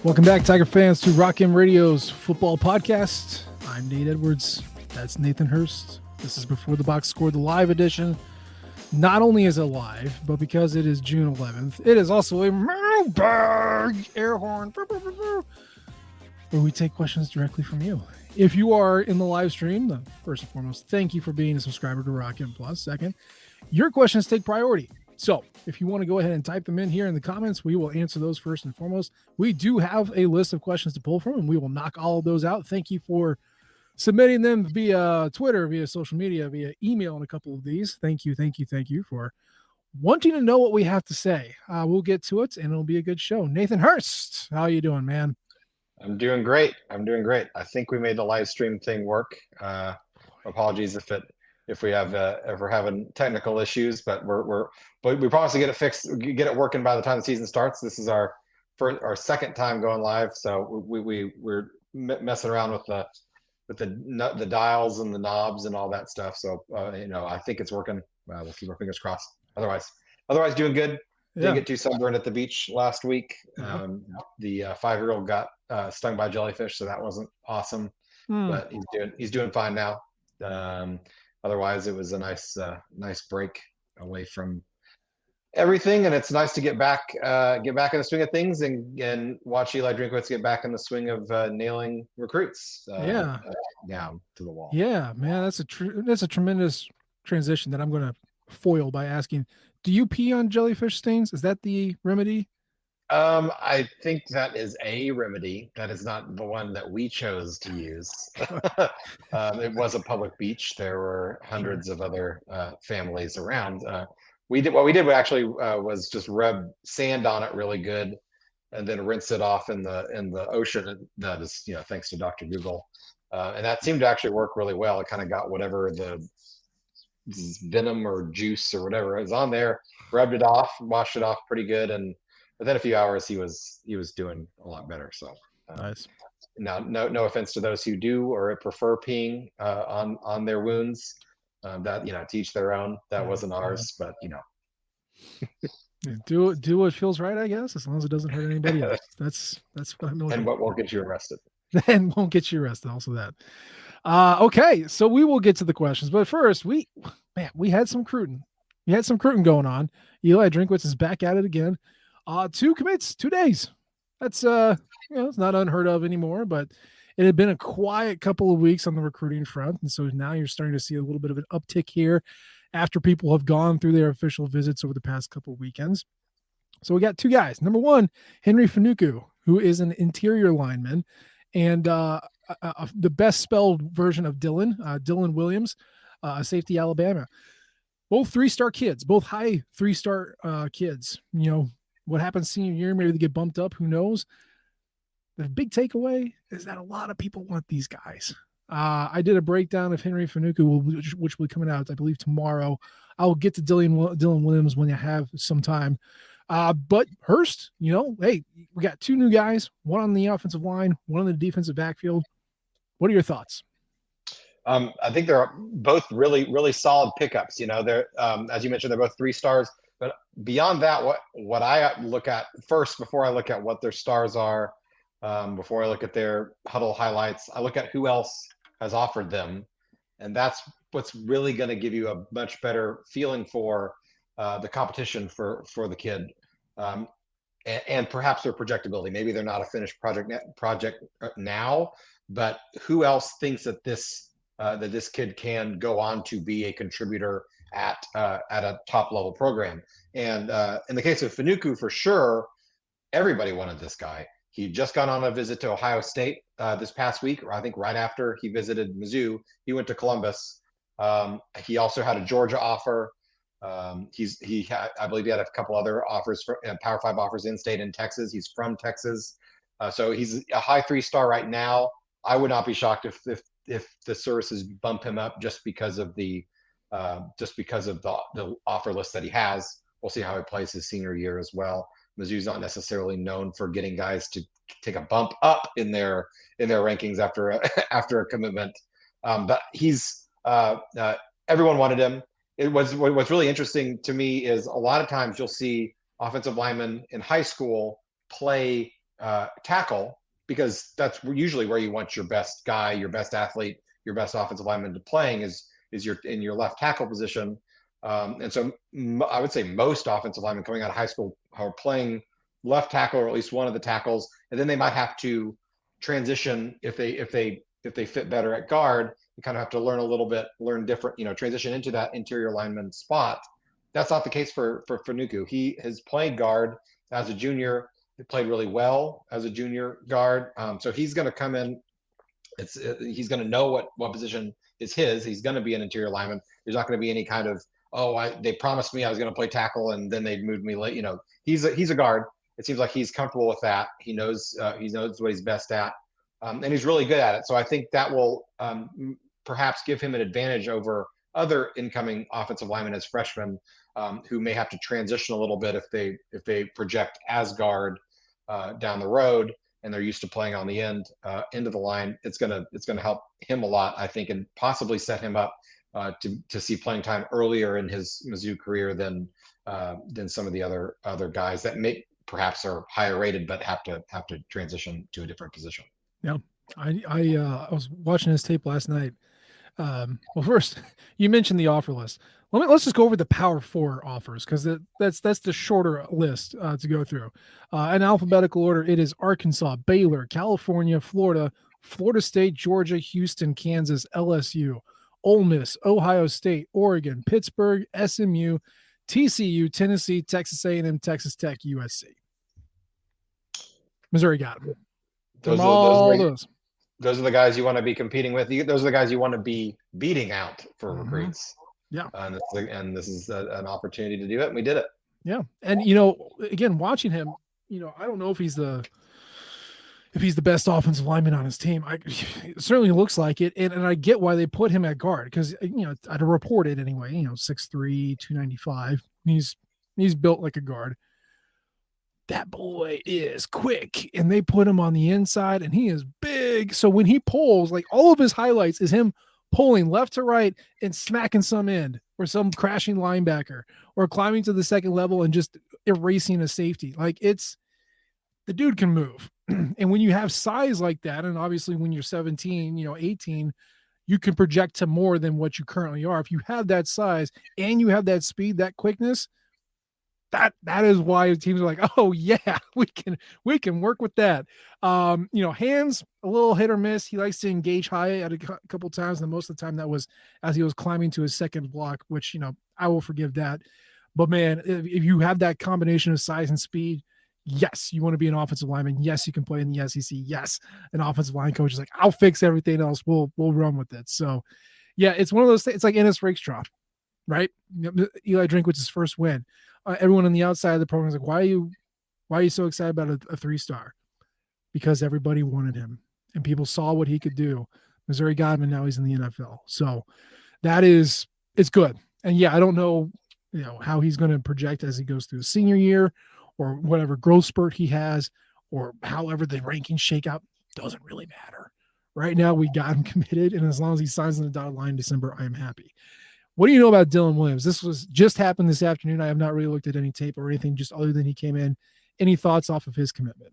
Welcome back, Tiger fans, to Rock M Radio's football podcast. I'm Nate Edwards. That's Nathan Hurst. This is Before the Box Score, the live edition. Not only is it live, but because it is June 11th, it is also a mailbag air horn where we take questions directly from you. If you are in the live stream, first and foremost, thank you for being a subscriber to Rock M Plus. Second, your questions take priority. So if you want to go ahead and type them in here in the comments, we will answer those first and foremost. We do have a list of questions to pull from, and we will knock all of those out. Thank you for submitting them via Twitter, via social media, via email, and a couple of these. Thank you for wanting to know what we have to say. We'll get to it, and it'll be a good show. Nathan Hurst, how are you doing, man? I'm doing great. I think we made the live stream thing work. Apologies if we're having technical issues, but we promise to get it fixed, get it working by the time the season starts. This is our second time going live, so we're messing around with the dials and the knobs and all that stuff. So I think it's working. We'll keep our fingers crossed. Otherwise doing good. Didn't get too sunburned at the beach last week. The 5-year-old got stung by jellyfish, so that wasn't awesome. But he's doing fine now. Otherwise, it was a nice break away from everything, and it's nice to get back in the swing of things and watch Eli Drinkwitz get back in the swing of nailing recruits. Down to the wall. Yeah, man, that's a tremendous transition that I'm going to foil by asking: do you pee on jellyfish stings? Is that the remedy? I think that is a remedy. That is not the one that we chose to use. It was a public beach. There were hundreds of other families around. We was just rub sand on it really good, and then rinse it off in the ocean. That is, thanks to Dr. Google, and that seemed to actually work really well. It kind of got whatever the venom or juice or whatever is on there, rubbed it off, washed it off pretty good, and within a few hours he was doing a lot better. So nice. Now, no offense to those who do or prefer peeing on their wounds. That to each their own. That wasn't ours, but do what feels right, I guess, as long as it doesn't hurt anybody else. That's what I'm doing. And what won't get you arrested. And won't get you arrested. Also that. Okay, so we will get to the questions, but first we had some recruiting. We had some recruiting going on. Eli Drinkwitz is back at it again. 2 commits, 2 days. That's it's not unheard of anymore, but it had been a quiet couple of weeks on the recruiting front, and so now you're starting to see a little bit of an uptick here after people have gone through their official visits over the past couple of weekends. So we got 2 guys. Number 1, Henry Fanuku, who is an interior lineman, and the best spelled version of Dylan Williams, safety, Alabama. Both 3-star kids, both high 3-star kids. What happens senior year, maybe they get bumped up, who knows? The big takeaway is that a lot of people want these guys. I did a breakdown of Henry Fanuku, which will be coming out, I believe, tomorrow. I will get to Dylan Williams when I have some time. But Hurst, hey, we got 2 new guys, one on the offensive line, one on the defensive backfield. What are your thoughts? I think they're both really, really solid pickups. They're as you mentioned, they're both 3 stars. But beyond that, what I look at first before I look at what their stars are, before I look at their huddle highlights, I look at who else has offered them, and that's what's really going to give you a much better feeling for the competition for the kid, and perhaps their projectability. Maybe they're not a finished project now, but who else thinks that this kid can go on to be a contributor at a top level program? And in the case of Fanuku, for sure, everybody wanted this guy. He'd just gone on a visit to Ohio State this past week, or I think right after he visited Mizzou. He went to Columbus. He also had a Georgia offer. I believe he had a couple other offers, Power 5 offers in state in Texas. He's from Texas, so he's a high 3-star right now. I would not be shocked if the services bump him up just because of the offer list that he has. We'll see how he plays his senior year as well. Mizzou's not necessarily known for getting guys to take a bump up in their rankings after a commitment, but he's everyone wanted him. What's really interesting to me is a lot of times you'll see offensive linemen in high school play tackle, because that's usually where you want your best guy, your best athlete, your best offensive lineman to playing is your in your left tackle position. And so I would say most offensive linemen coming out of high school are playing left tackle or at least one of the tackles, and then they might have to transition if they fit better at guard. You kind of have to learn different, transition into that interior lineman spot. That's not the case for Nuku. He has played guard as a junior. He played really well as a junior guard. So he's going to come in. He's going to know what position is his. He's going to be an interior lineman. There's not going to be any kind of, they promised me I was going to play tackle and then they moved me late. He's a guard. It seems like he's comfortable with that. He knows what he's best at, and he's really good at it. So I think that will perhaps give him an advantage over other incoming offensive linemen as freshmen, who may have to transition a little bit if they project as guard down the road and they're used to playing on the end of the line. It's gonna help him a lot, I think, and possibly set him up to see playing time earlier in his Mizzou career than some of the other guys that perhaps are higher rated but have to transition to a different position. Yeah, I was watching his tape last night. Well, first, you mentioned the offer list. Let's just go over the Power 4 offers, because that's the shorter list to go through. In alphabetical order, it is Arkansas, Baylor, California, Florida, Florida State, Georgia, Houston, Kansas, LSU, Ole Miss, Ohio State, Oregon, Pittsburgh, SMU, TCU, Tennessee, Texas A&M, Texas Tech, USC. Missouri got them. Those are the guys you want to be competing with. Those are the guys you want to be beating out for recruits. Yeah. And this is an opportunity to do it, and we did it. Yeah. And, again, watching him, I don't know if he's the best offensive lineman on his team. It certainly looks like it. And I get why they put him at guard, because, I'd report it anyway, 6'3", 295. He's built like a guard. That boy is quick, and they put him on the inside, and he is big. So when he pulls, like, all of his highlights is him pulling left to right and smacking some end or some crashing linebacker or climbing to the second level and just erasing a safety. Like, the dude can move. And when you have size like that, and obviously when you're 17, 18, you can project to more than what you currently are. If you have that size and you have that speed, that quickness, that is why teams are like, oh yeah, we can work with that. Hands a little hit or miss. He likes to engage high at a couple times, and most of the time that was as he was climbing to his second block, which I will forgive that. But man, if you have that combination of size and speed, yes, you want to be an offensive lineman. Yes, you can play in the SEC. Yes, an offensive line coach is like, I'll fix everything else. We'll run with it. So yeah, it's one of those things. It's like Ennis Rakestraw, right? Eli Drinkwitz's first win. Everyone on the outside of the program is like, why are you so excited about a 3-star? Because everybody wanted him and people saw what he could do. Missouri got him, and now he's in the NFL. So it's good. And yeah, I don't know, how he's going to project as he goes through the senior year or whatever growth spurt he has, or however the rankings shake out. Doesn't really matter. Right now, we got him committed, and as long as he signs on the dotted line in December, I am happy. What do you know about Dylan Williams? This was just happened this afternoon. I have not really looked at any tape or anything, just other than he came in. Any thoughts off of his commitment?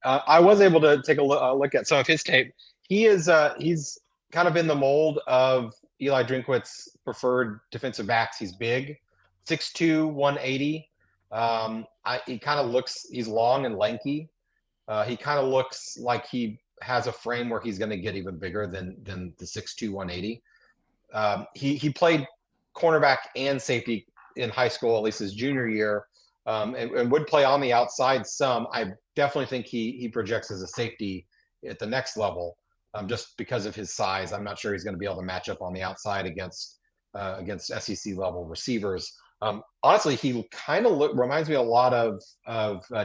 I was able to take a look at some of his tape. He's kind of in the mold of Eli Drinkwitz's preferred defensive backs. He's big, 6'2", 180. He kind of looks, he's long and lanky. He kind of looks like he has a frame where he's going to get even bigger than the 6'2", 180. He played cornerback and safety in high school, at least his junior year, and would play on the outside some. I definitely think he projects as a safety at the next level, just because of his size. I'm not sure he's going to be able to match up on the outside against SEC level receivers. Honestly, he kind of reminds me a lot of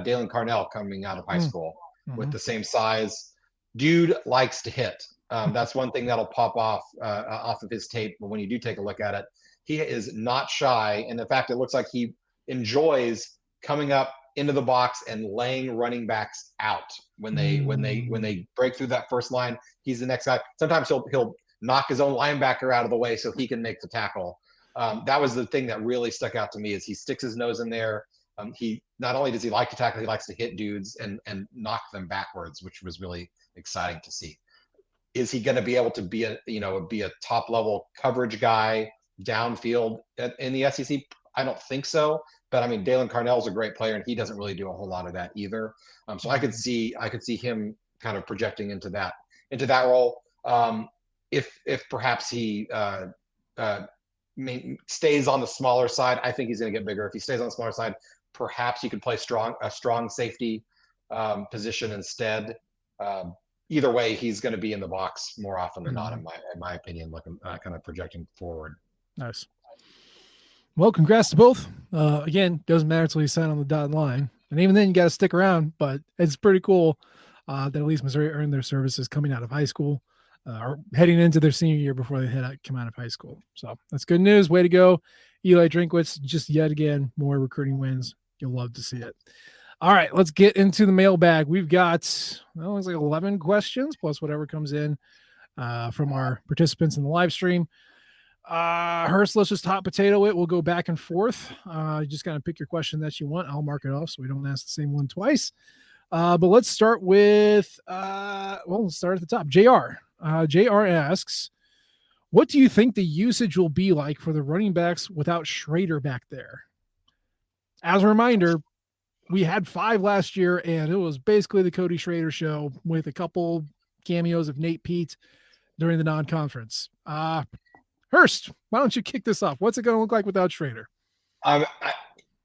Dalen Carnell coming out of high school, with the same size. Dude likes to hit. That's one thing that'll pop off of his tape. But when you do take a look at it, he is not shy. And in fact, it looks like he enjoys coming up into the box and laying running backs out when they break through that first line. He's the next guy. Sometimes he'll knock his own linebacker out of the way so he can make the tackle. That was the thing that really stuck out to me, is he sticks his nose in there. He not only does he like to tackle, he likes to hit dudes and knock them backwards, which was really exciting to see. Is he going to be able to be a top level coverage guy downfield in the SEC? I don't think so. But I mean, Dalen Carnell is a great player, and he doesn't really do a whole lot of that either. So I could see him kind of projecting into that role. If perhaps he stays on the smaller side, I think he's going to get bigger. If he stays on the smaller side, perhaps he could play a strong safety position instead. Either way, he's going to be in the box more often than not, in my opinion, looking kind of projecting forward. Nice. Well, congrats to both. Again, doesn't matter until you sign on the dotted line. And even then, you got to stick around. But it's pretty cool that at least Missouri earned their services coming out of high school or heading into their senior year before they come out of high school. So that's good news. Way to go. Eli Drinkwitz, just yet again, more recruiting wins. You'll love to see it. All right, let's get into the mailbag. We've got, it's like 11 questions plus whatever comes in from our participants in the live stream. Hurst, let's just hot potato it. We'll go back and forth. You just gotta pick your question that you want. I'll mark it off so we don't ask the same one twice. But let's start with let's start at the top. JR. JR asks, what do you think the usage will be like for the running backs without Schrader back there? As a reminder, we had 5 last year, and it was basically the Cody Schrader show with a couple cameos of Nate Pete during the non-conference. Hurst, why don't you kick this off? What's it going to look like without Schrader?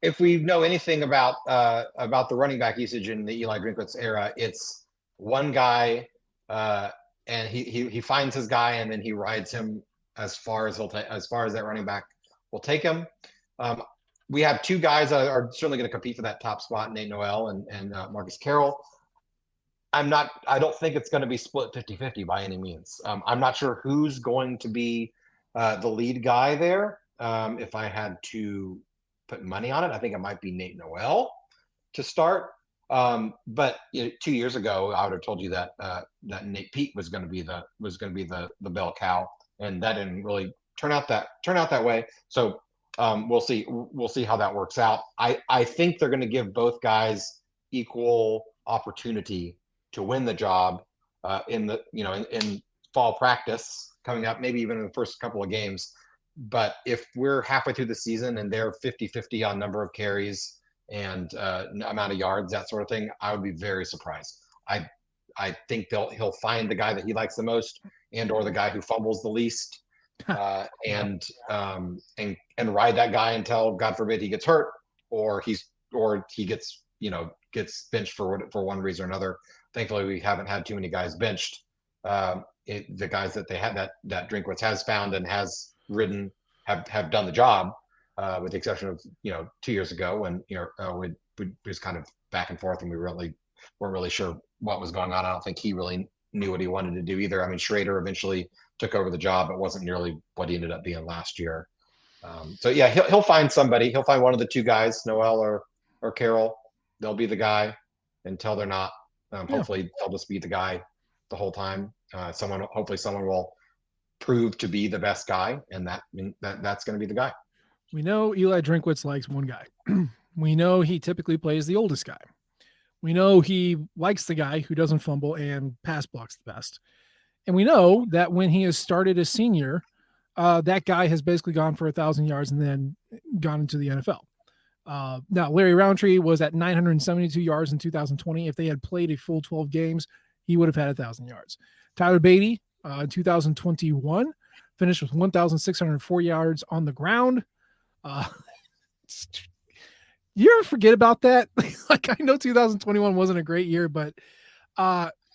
If we know anything about the running back usage in the Eli Drinkwitz era, it's one guy, and he finds his guy, and then he rides him as far as that running back will take him. We have 2 guys that are certainly going to compete for that top spot, Nate Noel and Marcus Carroll. I don't think it's going to be split 50-50 by any means. I'm not sure who's going to be the lead guy there. If I had to put money on it, I think it might be Nate Noel to start. But 2 years ago, I would have told you that Nate Pete was going to be the bell cow, and that didn't really turn out that way. So we'll see how that works out. I think they're going to give both guys equal opportunity to win the job in fall practice coming up, maybe even in the first couple of games. But if we're halfway through the season and they're 50-50 on number of carries and amount of yards, that sort of thing, I would be very surprised. I think he'll find the guy that he likes the most or the guy who fumbles the least. And ride that guy until, God forbid, he gets hurt or he gets benched for one reason or another. Thankfully, we haven't had too many guys benched. The guys that they had that Drinkwitz has found and has ridden have done the job, with the exception of 2 years ago when we was kind of back and forth and we weren't really sure what was going on. I don't think he really knew what he wanted to do either. I mean, Schrader eventually took over the job. It wasn't nearly what he ended up being last year. So yeah, he'll find somebody. He'll find one of the 2 guys, Noel or Carroll. They'll be the guy until they're not. Hopefully they'll just be the guy the whole time. Hopefully someone will prove to be the best guy, and that's going to be the guy. We know Eli Drinkwitz likes one guy. We know he typically plays the oldest guy. We know he likes the guy who doesn't fumble and pass blocks the best. And we know that when he has started as senior, that guy has basically gone for 1,000 yards and then gone into the NFL. Now, Larry Roundtree was at 972 yards in 2020. If they had played a full 12 games, he would have had 1,000 yards. Tyler Beatty in 2021 finished with 1,604 yards on the ground. You ever forget about that? Like, I know 2021 wasn't a great year, but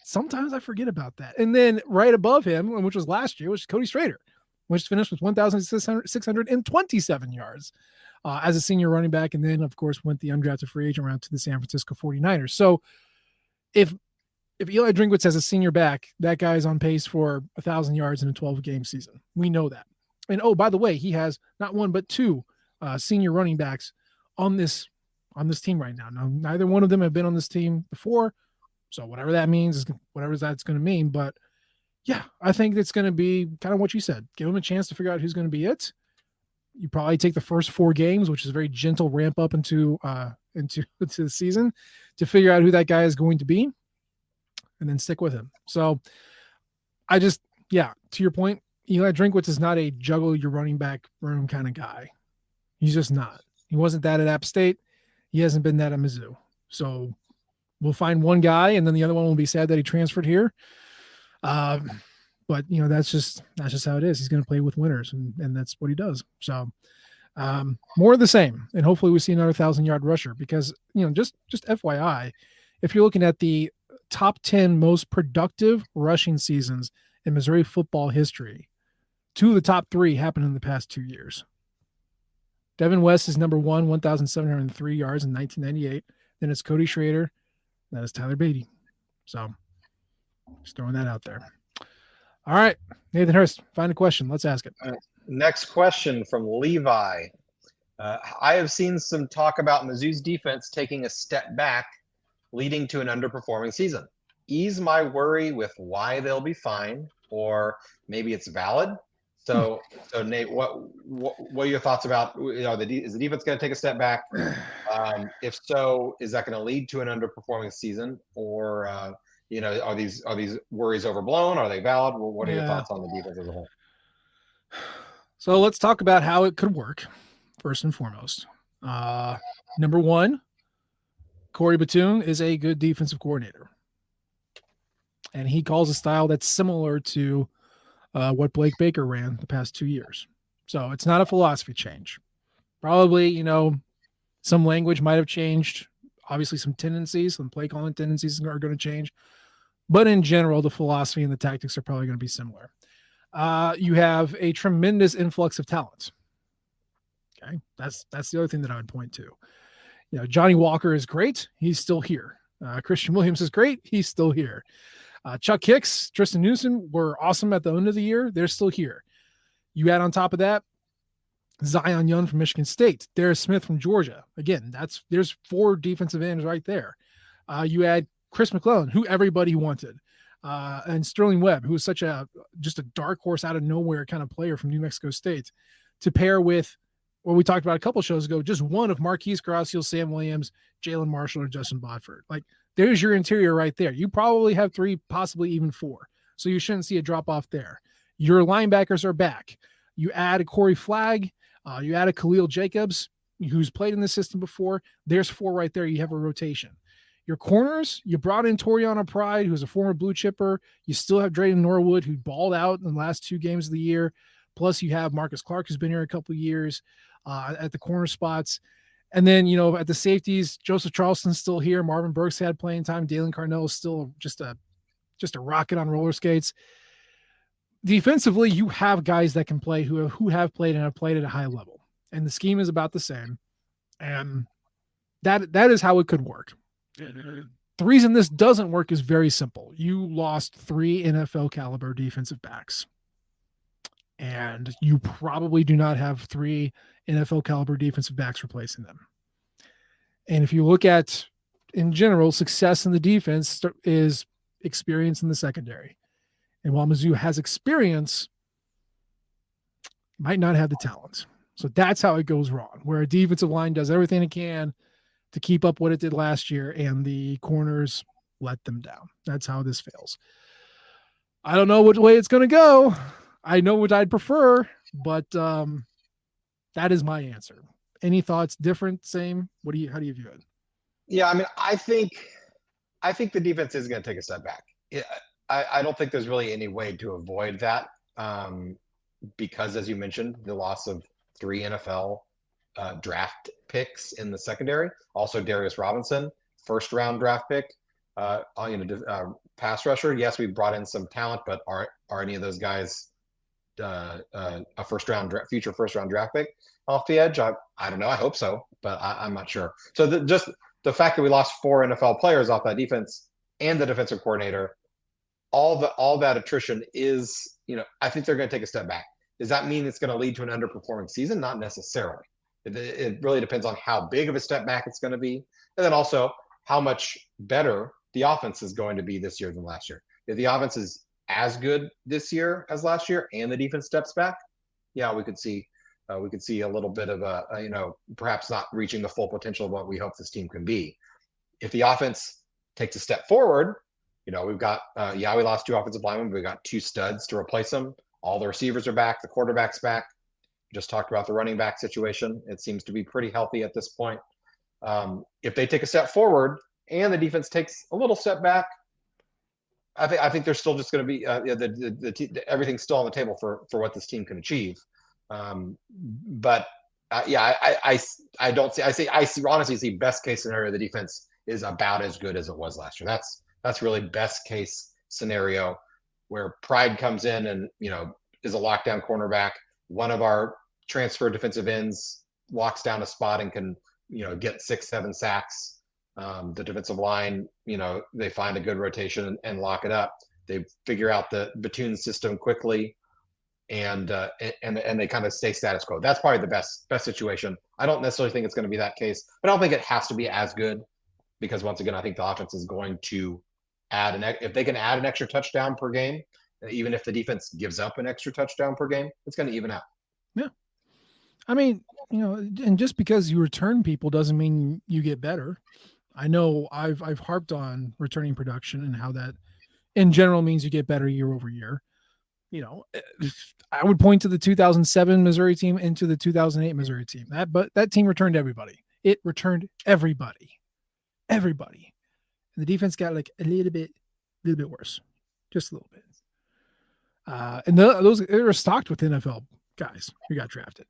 sometimes I forget about that. And then right above him, which was last year, was Cody Schrader, which finished with 1,627 yards as a senior running back. And then, of course, went the undrafted free agent route to the San Francisco 49ers. So if Eli Drinkwitz has a senior back, that guy is on pace for 1,000 yards in a 12-game season. We know that. And, oh, by the way, he has not one but 2 senior running backs on this team right now. Now, neither one of them have been on this team before, so whatever that means is whatever that's going to mean. But yeah, I think it's going to be kind of what you said. Give them a chance to figure out who's going to be it. You probably take the first 4 games, which is a very gentle ramp up into into the season to figure out who that guy is going to be and then stick with him. So to your point, Eli Drinkwitz is not a juggle your running back room kind of guy. He's just not. He wasn't that at App State. He hasn't been that at Mizzou. So we'll find one guy, and then the other one will be sad that he transferred here. But that's just how it is. He's going to play with winners, and that's what he does. So more of the same, and hopefully we see another 1,000-yard rusher because just FYI, if you're looking at the top 10 most productive rushing seasons in Missouri football history, 2 of the top 3 happened in the past 2 years. Devin West is number 1, 1,703 yards in 1998. Then it's Cody Schrader. That is Tyler Beatty. So just throwing that out there. All right, Nathan Hurst, find a question. Let's ask it. Next question from Levi. I have seen some talk about Mizzou's defense taking a step back, leading to an underperforming season. Ease my worry with why they'll be fine, or maybe it's valid. So Nate, what are your thoughts about? Is the defense going to take a step back? If so, is that going to lead to an underperforming season, or are these worries overblown? Are they valid? What are your thoughts on the defense as a whole? So let's talk about how it could work. First and foremost, number 1, Corey Batoon is a good defensive coordinator, and he calls a style that's similar to what Blake Baker ran the past 2 years. So it's not a philosophy change. Probably, some language might have changed. Obviously, some play calling tendencies are going to change. But in general, the philosophy and the tactics are probably going to be similar. You have a tremendous influx of talent. Okay, that's the other thing that I would point to. Johnny Walker is great. He's still here. Christian Williams is great. He's still here. Chuck Hicks, Tristan Newsom were awesome at the end of the year. They're still here. You add on top of that, Zion Young from Michigan State, Darius Smith from Georgia. Again, there's 4 defensive ends right there. You add Chris McClellan, who everybody wanted, and Sterling Webb, who is just a dark horse out of nowhere kind of player from New Mexico State, to pair with what we talked about a couple shows ago, just one of Marquise Gracial, Sam Williams, Jalen Marshall, or Justin Bodford. There's your interior right there. You probably have 3, possibly even 4. So you shouldn't see a drop off there. Your linebackers are back. You add a Corey Flagg. You add a Khalil Jacobs, who's played in the system before. There's 4 right there. You have a rotation. Your corners, you brought in Toriano Pride, who's a former blue chipper. You still have Drayden Norwood, who balled out in the last 2 games of the year. Plus you have Marcus Clark, who's been here a couple of years at the corner spots. And then, at the safeties, Joseph Charleston's still here. Marvin Burks had playing time. Dalen Carnell is still just a rocket on roller skates. Defensively, you have guys that can play who have played and have played at a high level. And the scheme is about the same. And that is how it could work. The reason this doesn't work is very simple. You lost 3 NFL caliber defensive backs. And you probably do not have 3 NFL caliber defensive backs replacing them. And if you look at, in general, success in the defense is experience in the secondary. And while Mizzou has experience, might not have the talent. So that's how it goes wrong, where a defensive line does everything it can to keep up what it did last year, and the corners let them down. That's how this fails. I don't know which way it's going to go. I know what I'd prefer, but that is my answer. Any thoughts? Different? Same? How do you view it? Yeah, I think the defense is going to take a step back. I don't think there's really any way to avoid that because, as you mentioned, the loss of 3 NFL draft picks in the secondary. Also, Darius Robinson, first-round draft pick, pass rusher. Yes, we brought in some talent, but are any of those guys a future first-round draft pick off the edge? I don't know. I hope so, but I'm not sure. So just the fact that we lost 4 NFL players off that defense and the defensive coordinator, all that attrition is, I think they're going to take a step back. Does that mean it's going to lead to an underperforming season? Not necessarily. It really depends on how big of a step back it's going to be, and then also how much better the offense is going to be this year than last year. If the offense is as good this year as last year and the defense steps back, yeah, we could see we could see a little bit of perhaps not reaching the full potential of what we hope this team can be. If the offense takes a step forward, we've got, we lost 2 offensive linemen, but we've got 2 studs to replace them. All the receivers are back. The quarterback's back. We just talked about the running back situation. It seems to be pretty healthy at this point. If they take a step forward and the defense takes a little step back, I think there's still just going to be everything's still on the table for what this team can achieve. But I don't see. I honestly see best case scenario. The defense is about as good as it was last year. That's really best case scenario, where Pride comes in and is a lockdown cornerback. One of our transfer defensive ends locks down a spot and can get 6-7 sacks. The defensive line, they find a good rotation and lock it up. They figure out the Batoon system quickly, and they kind of stay status quo. That's probably the best situation. I don't necessarily think it's going to be that case, but I don't think it has to be as good, because once again, I think the offense is going to if they can add an extra touchdown per game, even if the defense gives up an extra touchdown per game, it's going to even out. Yeah. I mean, and just because you return people doesn't mean you get better. I know I've harped on returning production and how that in general means you get better year over year. I would point to the 2007 Missouri team and to the 2008 Missouri team. That team returned everybody. It returned everybody. And the defense got like a little bit worse, just a little bit. And those they were stocked with NFL guys who got drafted.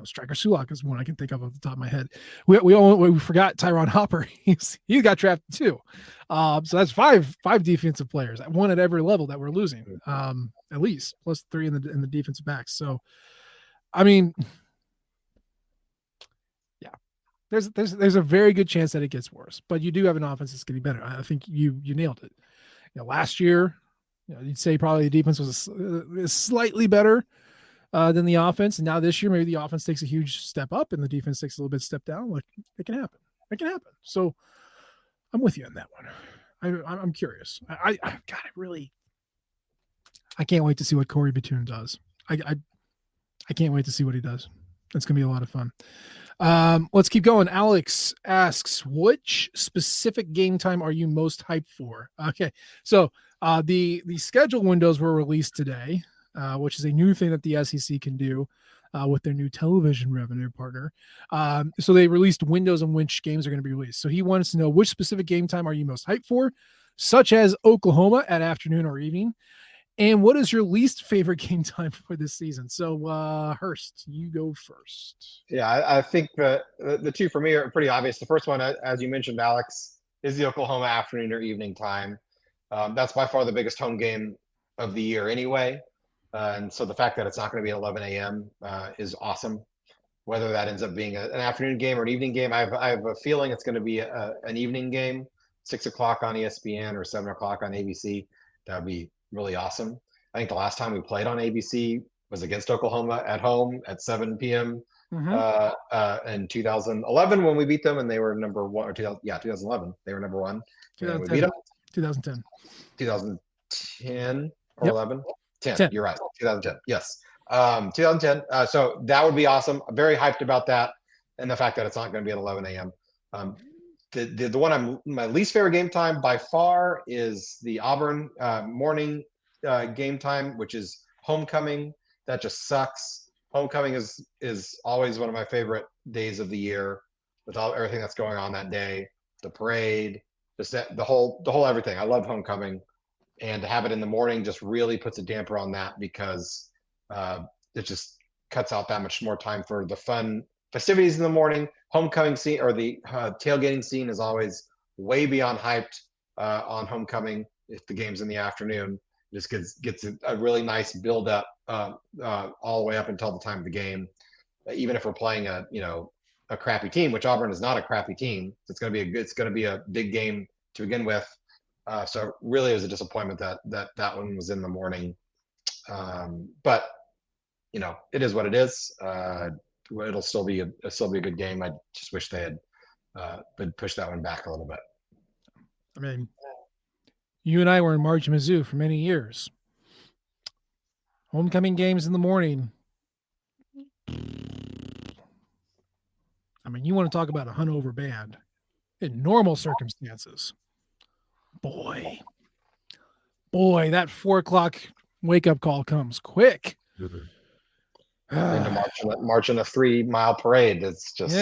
Striker Sulak is one I can think of off the top of my head. We forgot Tyron Hopper. He got drafted too. So that's five defensive players, one at every level that we're losing, at least, plus 3 in the defensive backs. So, I mean, yeah, there's a very good chance that it gets worse, but you do have an offense that's getting better. I think you nailed it. Last year, you'd say probably the defense was slightly better than the offense. And now this year, maybe the offense takes a huge step up and the defense takes a little bit step down. Like, it can happen. So I'm with you on that one. I'm curious. I can't wait to see what Corey Batoon does. I can't wait to see what he does. It's going to be a lot of fun. Let's keep going. Alex asks, which specific game time are you most hyped for? Okay. So the schedule windows were released today. Which is a new thing that the SEC can do with their new television revenue partner. So they released windows in which games are going to be released. So he wants to know, which specific game time are you most hyped for, such as Oklahoma at afternoon or evening, and what is your least favorite game time for this season? So Hurst, you go first. Yeah, I think the 2 for me are pretty obvious. The first one, as you mentioned, Alex, is the Oklahoma afternoon or evening time. That's by far the biggest home game of the year anyway. And so the fact that it's not going to be 11 a.m. Is awesome. Whether that ends up being an afternoon game or an evening game, I have a feeling it's going to be an evening game, 6 o'clock on ESPN or 7 o'clock on ABC. That would be really awesome. I think the last time we played on ABC was against Oklahoma at home at 7 p.m. In 2011 when we beat them, and they were number 1. Or 2011 they were number 1. And we beat them. 2010. 2010 or 11. 10. You're right. 2010. Yes. 2010. So that would be awesome. I'm very hyped about that. And the fact that it's not going to be at 11 a.m. The one my least favorite game time by far is the Auburn morning game time, which is homecoming. That just sucks. Homecoming is always one of my favorite days of the year, with everything that's going on that day, the parade, just the whole everything. I love homecoming. And to have it in the morning just really puts a damper on that, because it just cuts out that much more time for the fun festivities in the morning. Homecoming scene, or the tailgating scene, is always way beyond hyped on homecoming. If the game's in the afternoon, it just gets a really nice build up all the way up until the time of the game. Even if we're playing a crappy team, which Auburn is not a crappy team, it's going to be a big game to begin with. So really, it was a disappointment that one was in the morning. But it is what it is. It'll still be a good game. I just wish they had pushed that one back a little bit. I mean, you and I were in Mizzou for many years. Homecoming games in the morning I mean, you want to talk about a hungover band in normal circumstances. Boy, that 4:00 wake up call comes quick. Into march in a 3-mile parade. It's just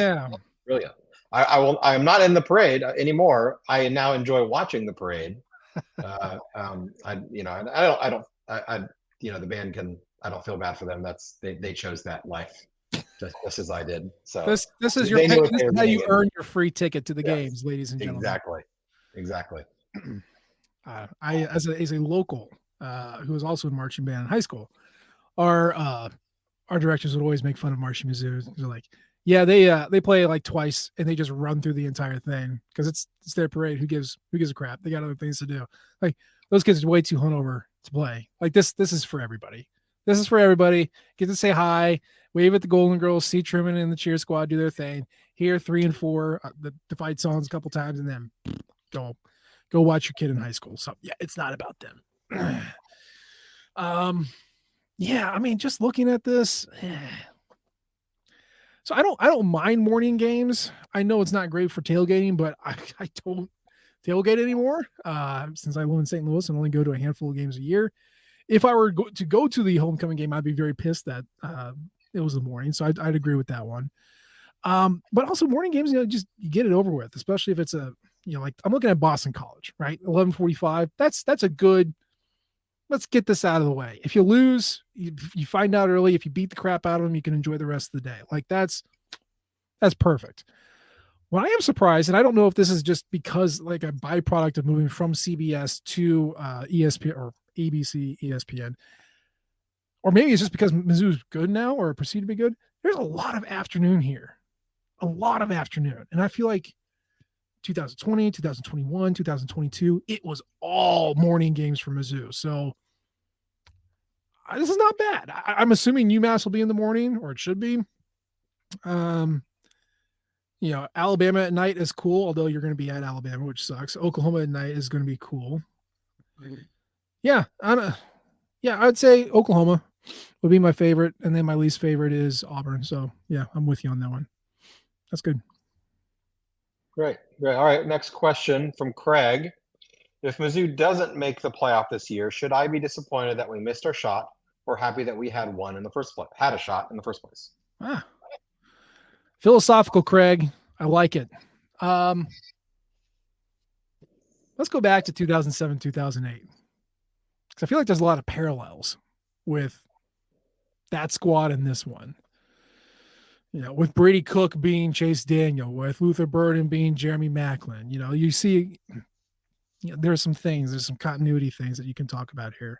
brilliant. I am not in the parade anymore. I now enjoy watching the parade. The band can. I don't feel bad for them. They chose that life, just as I did. So this is this is how you earn your free ticket to the games, ladies and gentlemen. Exactly. I as a local who was also in marching band in high school, our directors would always make fun of Marching Mizzou. They're like, yeah, they play like twice and they just run through the entire thing because it's their parade. Who gives a crap? They got other things to do. Like those kids are way too hungover to play. Like this is for everybody. This is for everybody. Get to say hi, wave at the Golden Girls, see Truman and the cheer squad do their thing. Hear 3 and 4 the fight songs a couple times, and then go watch your kid in high school. So yeah, it's not about them. Yeah, I mean, just looking at this, so I don't mind morning games. I know it's not great for tailgating, but I don't tailgate anymore since I live in St. Louis and only go to a handful of games a year. If I were to go to the homecoming game, I'd be very pissed that it was the morning. So I'd agree with that one. But also morning games, just you get it over with, especially if it's like I'm looking at Boston College, right? 11:45. That's a good. Let's get this out of the way. If you lose, you find out early. If you beat the crap out of them, you can enjoy the rest of the day. Like that's perfect. What I am surprised, and I don't know if this is just because like a byproduct of moving from CBS to ESPN or ABC, ESPN, or maybe it's just because Mizzou's good now or perceived to be good. There's a lot of afternoon here, and I feel like 2020, 2021, 2022, it was all morning games for Mizzou. So this is not bad. I'm assuming UMass will be in the morning, or it should be. Alabama at night is cool, although you're going to be at Alabama, which sucks. Oklahoma at night is going to be cool. Yeah, I'd say Oklahoma would be my favorite, and then my least favorite is Auburn. So yeah, I'm with you on that one. That's good. Great. All right. Next question from Craig. If Mizzou doesn't make the playoff this year, should I be disappointed that we missed our shot, or happy that we had a shot in the first place? Philosophical, Craig. I like it. Let's go back to 2007, 2008. Because I feel like there's a lot of parallels with that squad and this one. With Brady Cook being Chase Daniel, with Luther Burden being Jeremy Macklin, you see, there's some continuity things that you can talk about here.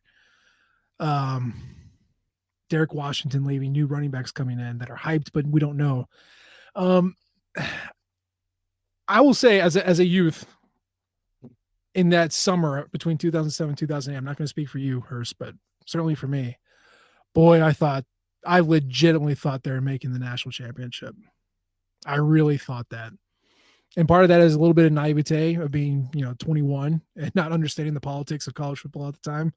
Derek Washington leaving, new running backs coming in that are hyped, but we don't know. I will say as a youth in that summer between 2007 and 2008, I'm not going to speak for you, Hurst, but certainly for me, boy, I legitimately thought they were making the national championship. I really thought that. And part of that is a little bit of naivete of being, 21 and not understanding the politics of college football at the time.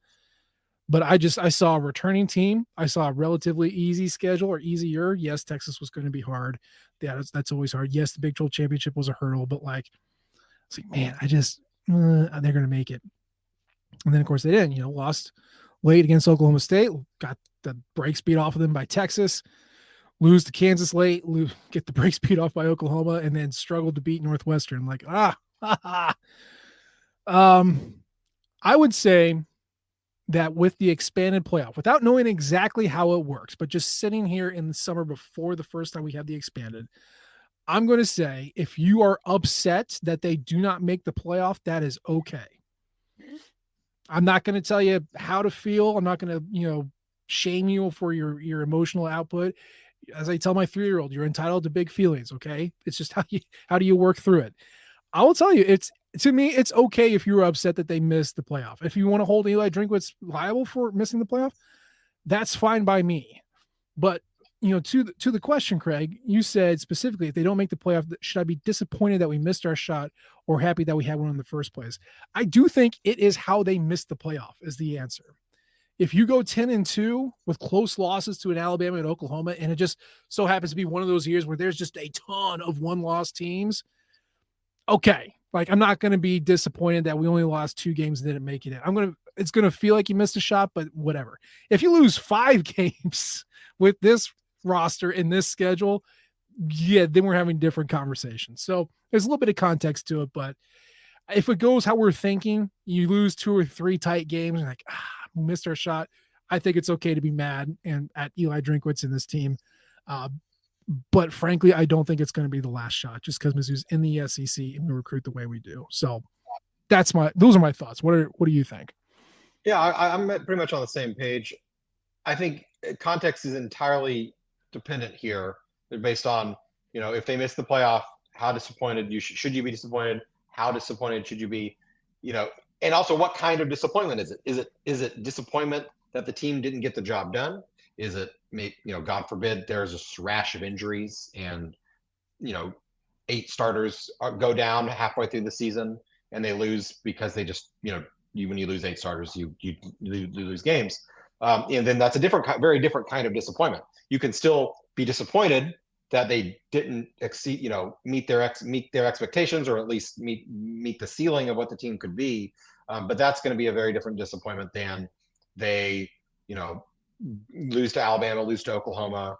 But I saw a returning team. I saw a relatively easy schedule, or easier. Yes, Texas was going to be hard. Yeah, that's always hard. Yes, the Big 12 championship was a hurdle, but it's like, man, they're going to make it. And then of course they didn't, lost late against Oklahoma State, got the brakes beat off of them by Texas, lose to Kansas late, get the brakes beat off by Oklahoma, and then struggled to beat Northwestern. I would say that with the expanded playoff, without knowing exactly how it works, but just sitting here in the summer before the first time we had the expanded, I'm going to say if you are upset that they do not make the playoff, that is okay. I'm not going to tell you how to feel. I'm not going to, shame you for your emotional output. As I tell my 3-year-old, you're entitled to big feelings. Okay. It's just how do you work through it? I will tell you, to me, it's okay if you were upset that they missed the playoff. If you want to hold Eli Drinkwitz liable for missing the playoff, that's fine by me. But, to the question, Craig, you said specifically, if they don't make the playoff, should I be disappointed that we missed our shot or happy that we had one in the first place? I do think it is how they missed the playoff is the answer. If you go 10-2 with close losses to an Alabama and Oklahoma, and it just so happens to be one of those years where there's just a ton of one-loss teams, okay, like I'm not going to be disappointed that we only lost 2 games and didn't make it in. It's going to feel like you missed a shot, but whatever. If you lose 5 games with this roster in this schedule, yeah, then we're having different conversations. So there's a little bit of context to it, but if it goes how we're thinking, you lose 2 or 3 tight games and like, we missed our shot. I think it's okay to be mad and at Eli Drinkwitz and this team. But frankly, I don't think it's going to be the last shot just because Mizzou's in the SEC and we recruit the way we do. So those are my thoughts. What do you think? Yeah, I'm pretty much on the same page. I think context is entirely dependent here based on, if they miss the playoff, how disappointed should you be disappointed? How disappointed should you be? And also what kind of disappointment is it? Is it disappointment that the team didn't get the job done? Is it, God forbid, there's a rash of injuries and, 8 starters go down halfway through the season and they lose because they just, when you lose 8 starters, you lose games. And then that's a very different kind of disappointment. You can still be disappointed that they didn't exceed, meet their expectations, or at least meet the ceiling of what the team could be. But that's going to be a very different disappointment than they, lose to Alabama, lose to Oklahoma,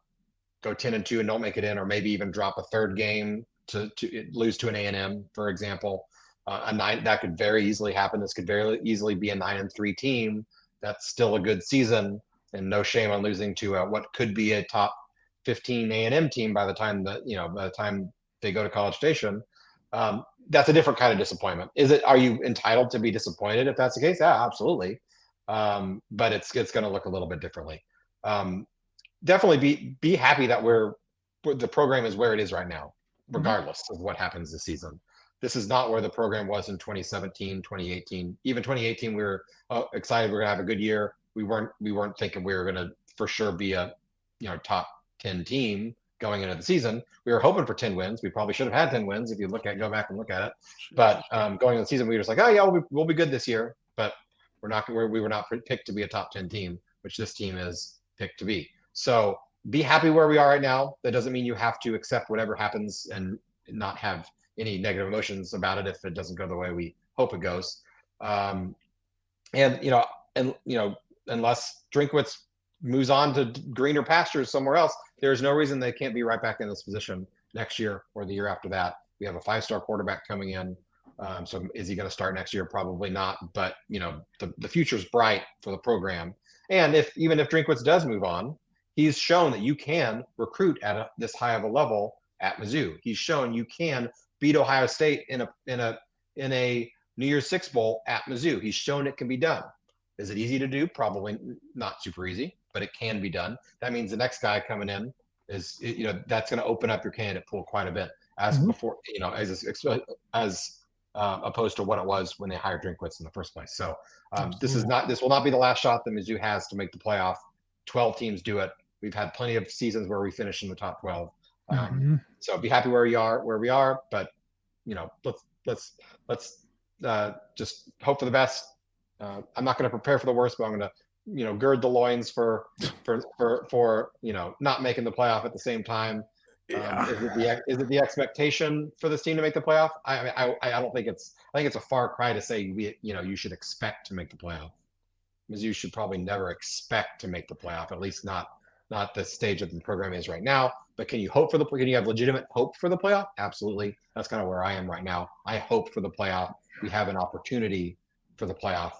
go 10-2 and don't make it in, or maybe even drop a third game to lose to an A&M, for example. That could very easily happen. This could very easily be a 9-3 team. That's still a good season, and no shame on losing to what could be a top 15 A&M team by the time they go to College Station. That's a different kind of disappointment. Are you entitled to be disappointed if that's the case? Yeah, absolutely. But it's going to look a little bit differently. Definitely be happy that the program is where it is right now, regardless of what happens this season. This is not where the program was in 2017, 2018. Even 2018, we were excited we're going to have a good year. We weren't thinking we were going to for sure be a top 10 team going into the season. We were hoping for 10 wins. We probably should have had 10 wins if you go back and look at it. But going into the season, we were just like, oh yeah, we'll be good this year. But we were not picked to be a top 10 team, which this team is picked to be. So be happy where we are right now. That doesn't mean you have to accept whatever happens and not have any negative emotions about it if it doesn't go the way we hope it goes. Unless Drinkwitz moves on to greener pastures somewhere else, there's no reason they can't be right back in this position next year or the year after that. We have a 5-star quarterback coming in. So is he going to start next year? Probably not. But, the future's bright for the program. And even if Drinkwitz does move on, he's shown that you can recruit at this high of a level at Mizzou. He's shown you can beat Ohio State in a New Year's Six Bowl at Mizzou. He's shown it can be done. Is it easy to do? Probably not super easy, but it can be done. That means the next guy coming in is, that's going to open up your candidate pool quite a bit as before, as opposed to what it was when they hired Drinkwitz in the first place. So this will not be the last shot that Mizzou has to make the playoff. 12 teams do it. We've had plenty of seasons where we finish in the top 12. So be happy where we are, but let's just hope for the best. I'm not going to prepare for the worst, but I'm going to gird the loins for not making the playoff at the same time. Is it the expectation for this team to make the playoff? I don't think I think it's a far cry to say you should expect to make the playoff. Mizzou should probably never expect to make the playoff, at least not the stage that the program is right now. But can you have legitimate hope for the playoff? Absolutely. That's kind of where I am right now. I hope for the playoff. We have an opportunity for the playoff.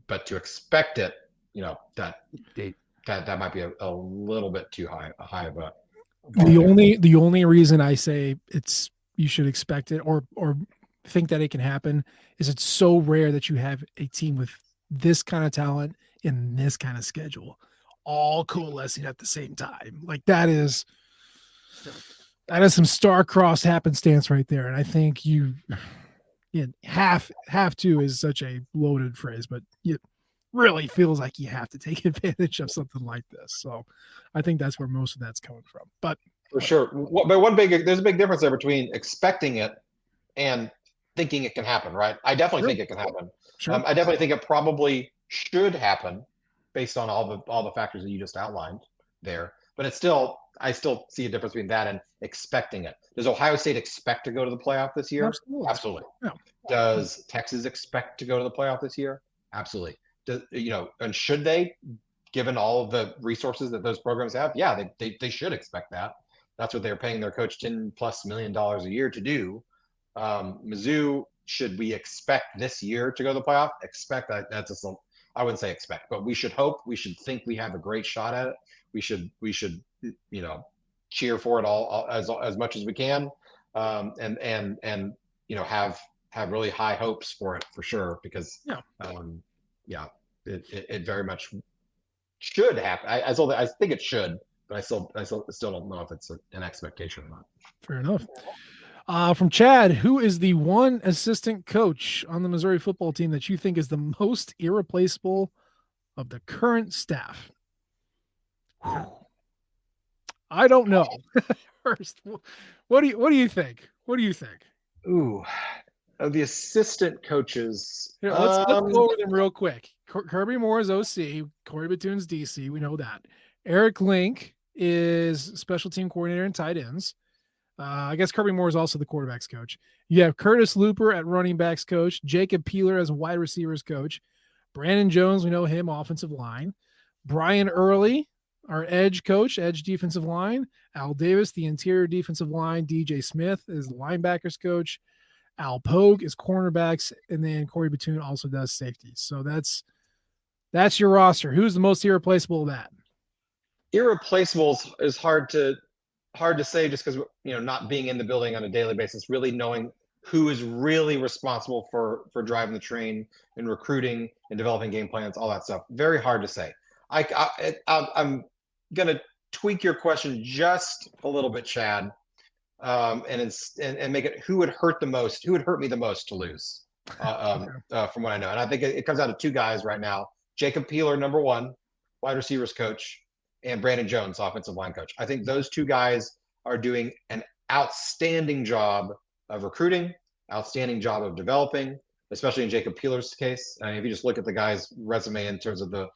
But to expect it, that might be a little bit too high of a the only reason I say you should expect it or think that it can happen is it's so rare that you have a team with this kind of talent in this kind of schedule all coalescing at the same time. Like that is some star-crossed happenstance right there. And I think have to is such a loaded phrase, but it really feels like you have to take advantage of something like this. So I think that's where most of that's coming from. But for sure. But there's a big difference there between expecting it and thinking it can happen, right? I definitely think it can happen. Sure. I definitely think it probably should happen. based on all the factors that you just outlined there. But I still see a difference between that and expecting it. Does Ohio State expect to go to the playoff this year? Absolutely. Absolutely. Yeah. Does Texas expect to go to the playoff this year? Absolutely. And should they, given all of the resources that those programs have? Yeah, they should expect that. That's what they're paying their coach $10+ million a year to do. Mizzou, should we expect this year to go to the playoff? Expect that. I wouldn't say expect, but we should hope. We should think we have a great shot at it. We should cheer for it all as much as we can, and have really high hopes for it for sure, because it very much should happen. I think it should, but I still don't know if it's an expectation or not. Fair enough. From Chad, who is the one assistant coach on the Missouri football team that you think is the most irreplaceable of the current staff? I don't know. First, what do you think? What do you think? Ooh, of the assistant coaches. Here, let's go over them real quick. Kirby Moore is OC. Corey Batoon's DC. We know that. Eric Link is special team coordinator and tight ends. I guess Kirby Moore is also the quarterback's coach. You have Curtis Looper at running backs coach. Jacob Peeler as wide receivers coach. Brandon Jones, we know him, offensive line. Brian Early, our edge coach, edge defensive line. Al Davis, the interior defensive line. DJ Smith is linebackers coach. Al Pogue is cornerbacks, and then Corey Batoon also does safety. So that's your roster. Who's the most irreplaceable of that? Irreplaceable is hard to say, just because not being in the building on a daily basis, really knowing who is really responsible for driving the train and recruiting and developing game plans, all that stuff. Very hard to say. I'm gonna tweak your question just a little bit, Chad, and make it who would hurt the most, who would hurt me the most to lose, from what I know. And I think it comes down to two guys right now: Jacob Peeler, number one, wide receivers coach, and Brandon Jones, offensive line coach. I think those two guys are doing an outstanding job of recruiting, outstanding job of developing, especially in Jacob Peeler's case. I mean, if you just look at the guy's resume in terms of the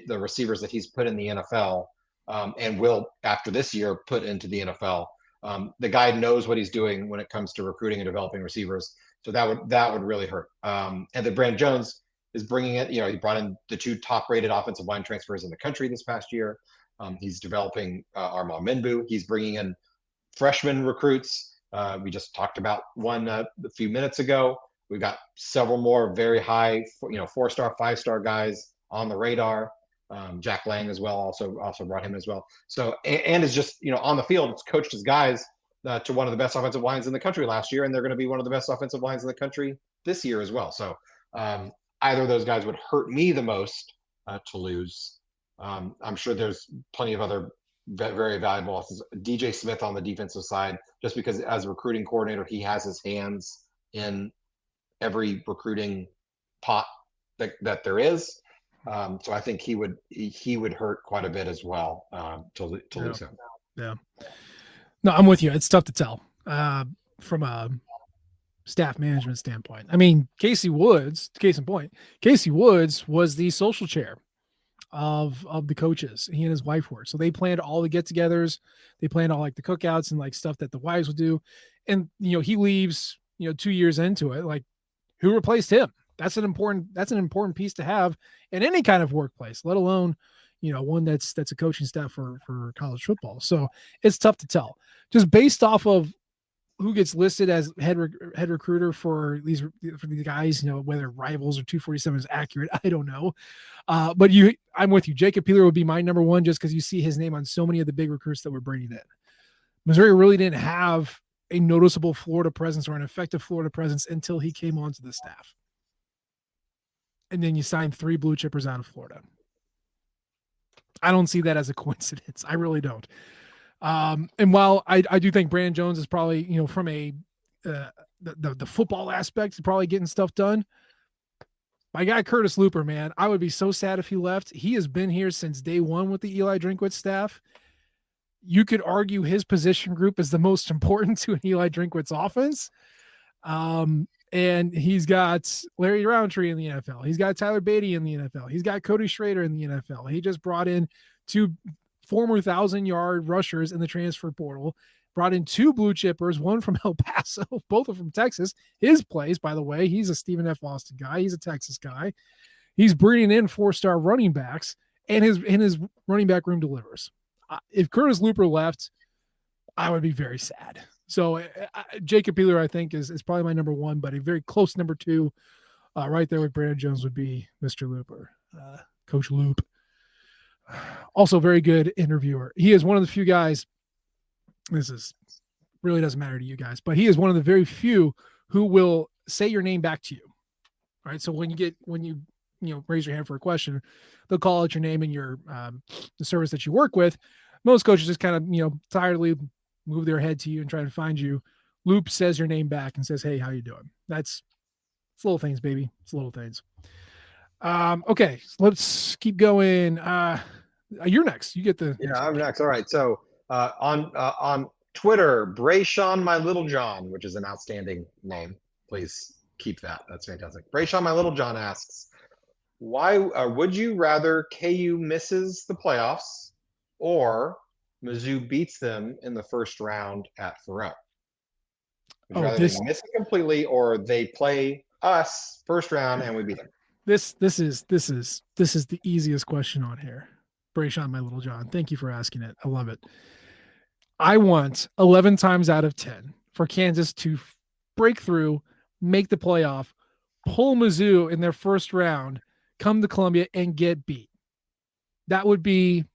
receivers that he's put in the NFL, and will, after this year, put into the NFL, the guy knows what he's doing when it comes to recruiting and developing receivers. So that would really hurt. And then Brandon Jones is bringing it. He brought in the two top-rated offensive line transfers in the country this past year. He's developing Armand Menbu. He's bringing in freshman recruits. We just talked about one a few minutes ago. We've got several more very high, 4-star, 5-star guys on the radar. Jack Lang as well, also brought him as well. So and is just on the field. It's coached his guys to one of the best offensive lines in the country last year, and they're going to be one of the best offensive lines in the country this year as well. So either of those guys would hurt me the most to lose. I'm sure there's plenty of other very valuable losses. DJ Smith on the defensive side, just because as a recruiting coordinator, he has his hands in every recruiting pot that there is. So I think he would hurt quite a bit as well to lose him. Yeah. No, I'm with you. It's tough to tell from a staff management standpoint. I mean, Casey Woods, case in point, Casey Woods was the social chair of the coaches. He and his wife were. So they planned all the get-togethers. They planned all like the cookouts and like stuff that the wives would do. And he leaves 2 years into it. Like, who replaced him? That's an important piece to have in any kind of workplace, let alone, one that's a coaching staff for college football. So it's tough to tell just based off of who gets listed as head recruiter for these guys, whether Rivals or 247 is accurate. I don't know. But I'm with you. Jacob Peeler would be my number one, just because you see his name on so many of the big recruits that we're bringing in. Missouri really didn't have a noticeable Florida presence or an effective Florida presence until he came onto the staff. And then you sign 3 blue chippers out of Florida. I don't see that as a coincidence. I really don't. And while I do think Brandon Jones is probably, from the football aspect, probably getting stuff done. My guy, Curtis Looper, man, I would be so sad if he left. He has been here since day one with the Eli Drinkwitz staff. You could argue his position group is the most important to an Eli Drinkwitz offense. And he's got Larry Roundtree in the NFL. He's got Tyler Beatty in the NFL. He's got Cody Schrader in the NFL. He just brought in 2 former 1,000-yard rushers in the transfer portal, brought in 2 blue chippers, one from El Paso, both are from Texas. His place, by the way, he's a Stephen F. Austin guy. He's a Texas guy. He's bringing in 4-star running backs, and his running back room delivers. If Curtis Looper left, I would be very sad. So Jacob Peeler, I think, is probably my number 1, but a very close number 2, right there with Brandon Jones would be Mr. Looper, Coach Loop. Also, very good interviewer. He is one of the few guys. This is really doesn't matter to you guys, but he is one of the very few who will say your name back to you. All right. So when you raise your hand for a question, they'll call out your name and your the service that you work with. Most coaches just kind of tiredly move their head to you and try to find you. Loop says your name back and says, "Hey, how you doing?" It's little things, baby. It's little things. Okay, so let's keep going. You're next. You get the. I'm next. All right. So on Twitter, Brayshawn My Little John, which is an outstanding name. Please keep that. That's fantastic. Brayshawn My Little John asks, why would you rather KU misses the playoffs or Mizzou beats them in the first round at Thoreau? Would you rather they miss it completely or they play us first round and we beat them? This is the easiest question on here. Brayshawn, my little John. Thank you for asking it. I love it. I want 11 times out of 10 for Kansas to break through, make the playoff, pull Mizzou in their first round, come to Columbia and get beat. That would be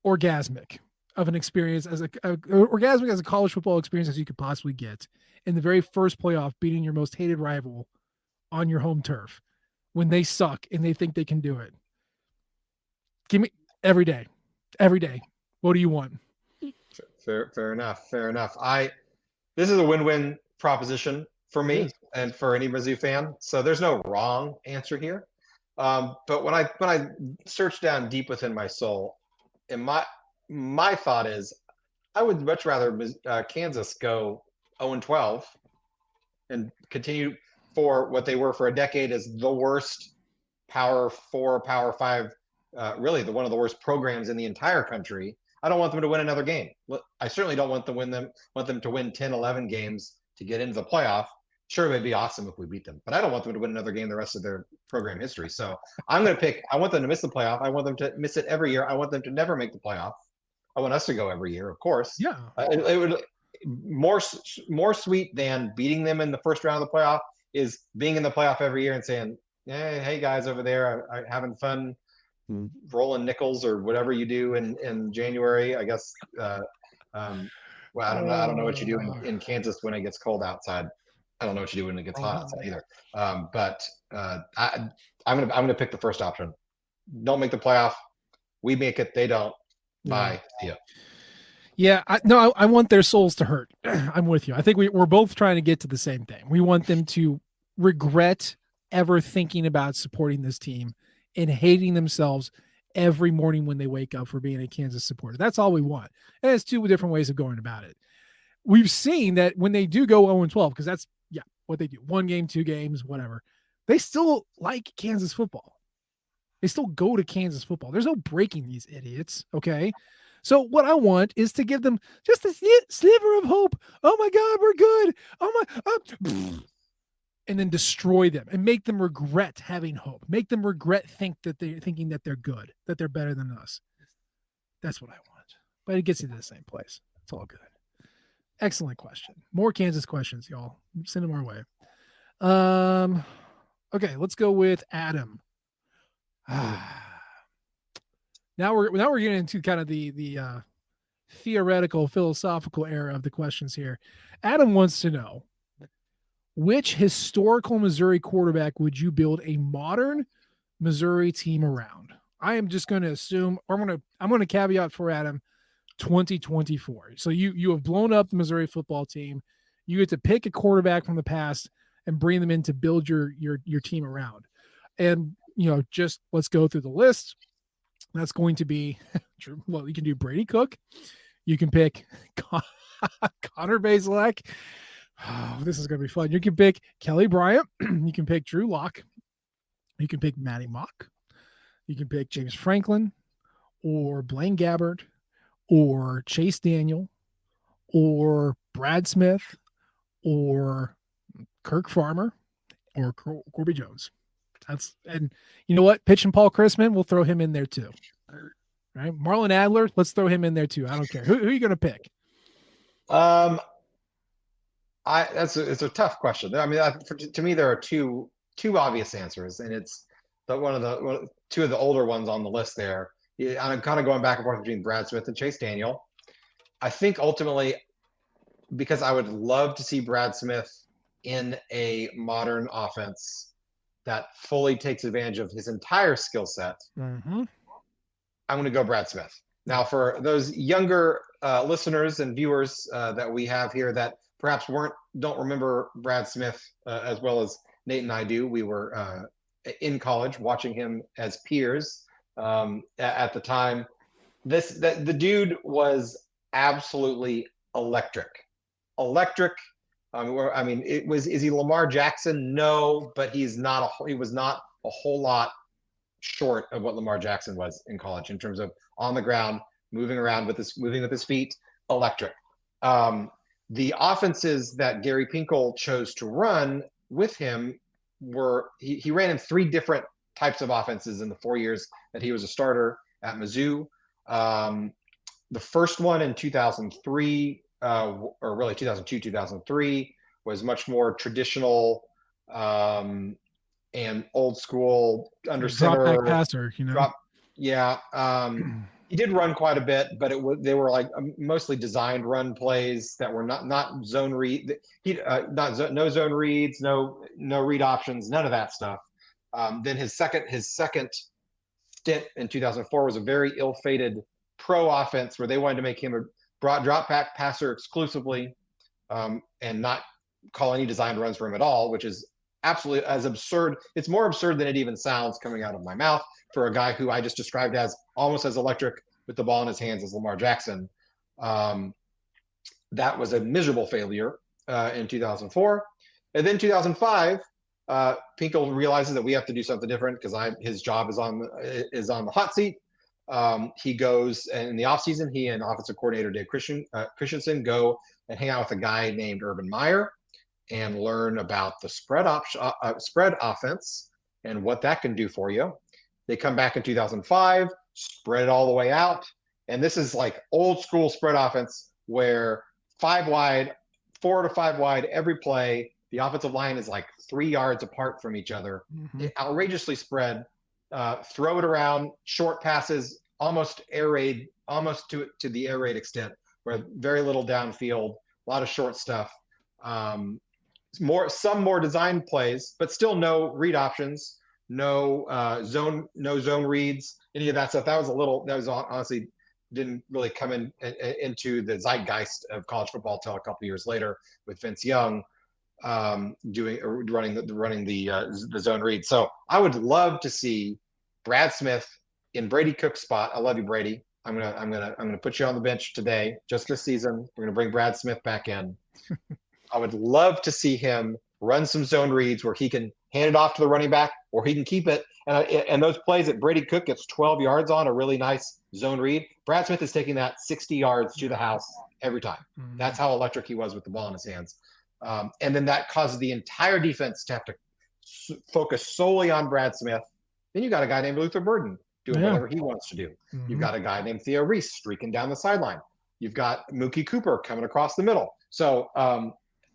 orgasmic of an experience, orgasmic as a college football experience as you could possibly get in the very first playoff, beating your most hated rival on your home turf when they suck and they think they can do it. Give me every day. What do you want? Fair enough. This is a win-win proposition for me and for any Mizzou fan. So there's no wrong answer here. But when I search down deep within my soul, and my thought is, I would much rather Kansas go 0-12 and continue for what they were for a decade as the worst Power 4, Power 5, really one of the worst programs in the entire country. I don't want them to win another game. I certainly don't want them to win 10, 11 games to get into the playoff. Sure, it'd be awesome if we beat them, but I don't want them to win another game the rest of their program history. So I'm going to pick, I want them to miss the playoff. I want them to miss it every year. I want them to never make the playoff. I want us to go every year, of course. Yeah. It would more sweet than beating them in the first round of the playoff is being in the playoff every year and saying, hey guys over there, are having fun rolling nickels or whatever you do in January, I guess. Well, I don't know what you do in Kansas when it gets cold outside. I don't know what you do when it gets hot outside either. But I'm gonna pick the first option. Don't make the playoff. We make it. They don't. Bye. See ya. Yeah, I want their souls to hurt. I'm with you. I think we're both trying to get to the same thing. We want them to regret ever thinking about supporting this team and hating themselves every morning when they wake up for being a Kansas supporter. That's all we want. And it's 2 different ways of going about it. We've seen that when they do go 0-12, because that's what they do, 1 game, 2 games, whatever, they still like Kansas football. They still go to Kansas football. There's no breaking these idiots, okay? So what I want is to give them just a sliver of hope. Oh my God, we're good. Oh my, and then destroy them and make them regret having hope. Make them regret thinking that they're good, that they're better than us. That's what I want. But it gets you to the same place. It's all good. Excellent question. More Kansas questions, y'all. Send them our way. Okay, let's go with Adam. Now we're getting into kind of the theoretical, philosophical era of the questions here. Adam wants to know, which historical Missouri quarterback would you build a modern Missouri team around? I am just going to assume, or I'm going to caveat for Adam, 2024. So you have blown up the Missouri football team. You get to pick a quarterback from the past and bring them in to build your team around. And just let's go through the list. That's going to be, well, you can do Brady Cook. You can pick Connor Bazelak. Oh, this is going to be fun. You can pick Kelly Bryant. You can pick Drew Lock. You can pick Matty Mock. You can pick James Franklin or Blaine Gabbert or Chase Daniel or Brad Smith or Kirk Farmer or Corby Jones. And you know what? Pitching Paul Chrisman, we'll throw him in there too. Right? Marlon Adler, let's throw him in there too. I don't care. Who are you going to pick? It's a tough question. I mean, to me, there are two obvious answers, and it's two of the older ones on the list there. I'm kind of going back and forth between Brad Smith and Chase Daniel. I think ultimately, because I would love to see Brad Smith in a modern offense that fully takes advantage of his entire skill set, Mm-hmm. I'm going to go Brad Smith. Now, for those younger listeners and viewers that we have here that perhaps don't remember Brad Smith as well as Nate and I do, we were in college watching him as peers at the time. The dude was absolutely electric. I mean, is he Lamar Jackson? No, but he was not a whole lot short of what Lamar Jackson was in college in terms of on the ground, moving with his feet, electric. The offenses that Gary Pinkel chose to run with him he ran in three different types of offenses in the 4 years that he was a starter at Mizzou. The first one in 2003, or really 2002, 2003, was much more traditional and old school under Drop center back passer, he did run quite a bit, but they were like mostly designed run plays that were not zone read. No zone reads, no read options, none of that stuff. Then his second stint in 2004 was a very ill-fated pro offense where they wanted to make him a broad drop back passer exclusively, and not call any designed runs for him at all, which is absolutely as absurd. It's more absurd than it even sounds coming out of my mouth for a guy who I just described as almost as electric with the ball in his hands as Lamar Jackson. That was a miserable failure in 2004. And then 2005, Pinkel realizes that we have to do something different because his job is on the hot seat. He goes, and in the offseason, he and offensive coordinator Dave Christensen go and hang out with a guy named Urban Meyer and learn about the spread offense and what that can do for you. They come back in 2005, spread it all the way out. And this is like old school spread offense where 5 wide, 4 to 5 wide every play. The offensive line is like 3 yards apart from each other. Mm-hmm. Outrageously spread. Throw it around, short passes, almost air raid, almost to the air raid extent, where very little downfield, a lot of short stuff. Some more designed plays, but still no read options, no zone reads, any of that stuff. That was honestly didn't really come into the zeitgeist of college football until a couple years later with Vince Young running the zone read. So I would love to see Brad Smith in Brady Cook's spot. I love you, Brady. I'm gonna put you on the bench today, just this season. We're gonna bring Brad Smith back in. I would love to see him run some zone reads where he can hand it off to the running back, or he can keep it. And those plays that Brady Cook gets 12 yards on a really nice zone read. Brad Smith is taking that 60 yards to the house every time. Mm-hmm. That's how electric he was with the ball in his hands. And then that causes the entire defense to have to focus solely on Brad Smith. Then you got a guy named Luther Burden doing whatever he wants to do. Mm-hmm. You've got a guy named Theo Reese streaking down the sideline. You've got Mookie Cooper coming across the middle. So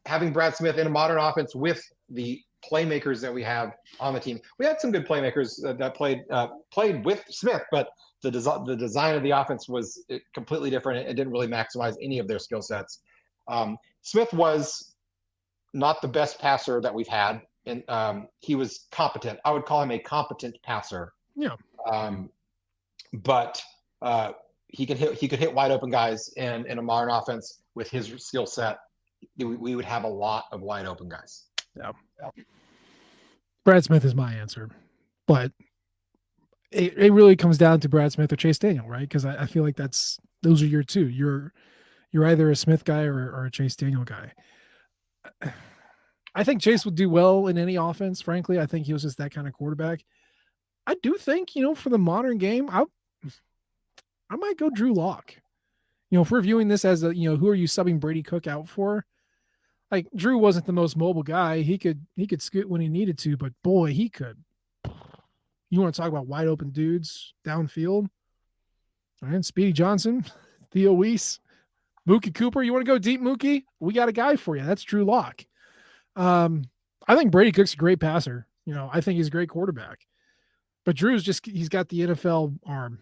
having Brad Smith in a modern offense with the playmakers that we have on the team, we had some good playmakers that played with Smith, but the design of the offense was completely different. It didn't really maximize any of their skill sets. Smith was not the best passer that we've had, and he was competent. I would call him a competent passer. Yeah. But he could hit wide open guys, and in a modern offense with his skill set, we would have a lot of wide open guys. Yeah. Brad Smith is my answer, but it really comes down to Brad Smith or Chase Daniel, right? Because I feel like those are your two. You're either a Smith guy or a Chase Daniel guy. I think Chase would do well in any offense. Frankly, I think he was just that kind of quarterback. I do think, for the modern game, I might go Drew Lock. If we're viewing this as who are you subbing Brady Cook out for? Like Drew wasn't the most mobile guy. He could scoot when he needed to, but boy, he could. You want to talk about wide open dudes downfield? All right, Speedy Johnson, Theo Weiss, Mookie Cooper. You want to go deep, Mookie? We got a guy for you. That's Drew Lock. I think Brady Cook's a great passer. I think he's a great quarterback. But Drew's he's got the NFL arm.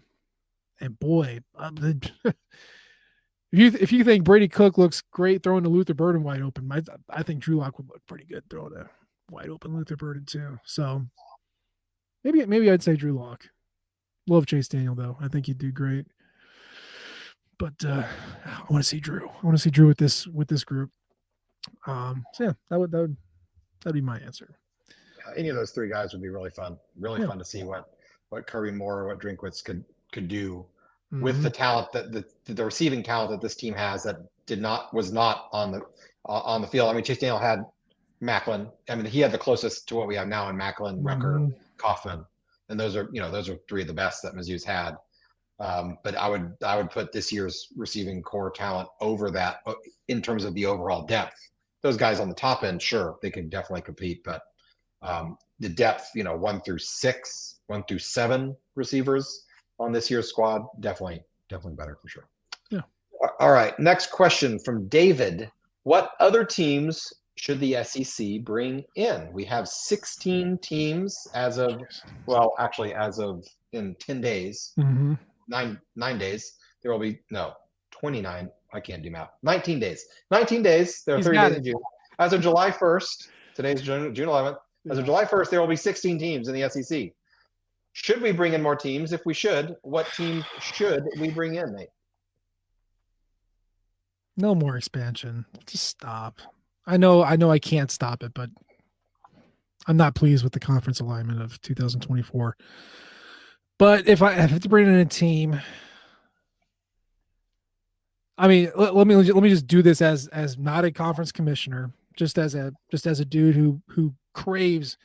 And boy, if you think Brady Cook looks great throwing to Luther Burden wide open, I think Drew Lock would look pretty good throwing a wide open Luther Burden too. So maybe I'd say Drew Lock. Love Chase Daniel though. I think he'd do great. But I want to see Drew. I want to see Drew with this group. So yeah, that'd be my answer. Any of those three guys would be really fun. Really fun to see what Kirby Moore, what Drinkwitz could do with the talent that the receiving talent that this team has that was not on the field. I mean, Chase Daniel had Macklin. I mean, he had the closest to what we have now in Macklin, Rucker, Kaufman, and those are three of the best that Mizzou's had. But I would put this year's receiving core talent over that in terms of the overall depth. Those guys on the top end, sure, they can definitely compete, but the depth, 1 through 6, 1 through 7 receivers on this year's squad, definitely better for sure. Yeah. All right. Next question from David. What other teams should the SEC bring in? We have 16 teams as of in 10 days, 9 days. There will be 29. I can't do math. 19 days. 19 days. There are 30 days in June. As of July 1st, today's June 11th. As of July 1st, there will be 16 teams in the SEC. Should we bring in more teams? If we should, what teams should we bring in, Nate? No more expansion. Just stop. I know I can't stop it, but I'm not pleased with the conference alignment of 2024. But if I have to bring in a team, I mean, let me just do this as not a conference commissioner, just as a dude who craves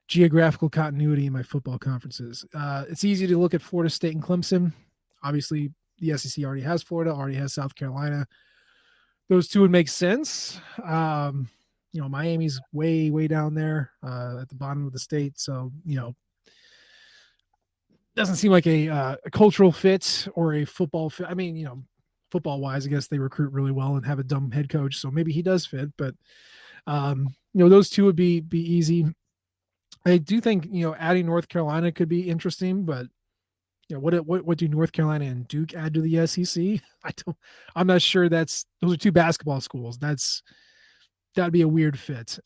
geographical continuity in my football conferences. It's easy to look at Florida State and Clemson. Obviously, the SEC already has Florida, already has South Carolina. Those two would make sense. Miami's way down there at the bottom of the state, so doesn't seem like a cultural fit or a football fit. I mean, football wise, I guess they recruit really well and have a dumb head coach, so maybe he does fit. But those two would be easy. I do think adding North Carolina could be interesting, but what do North Carolina and Duke add to the SEC? I'm not sure. Those are two basketball schools. That'd be a weird fit.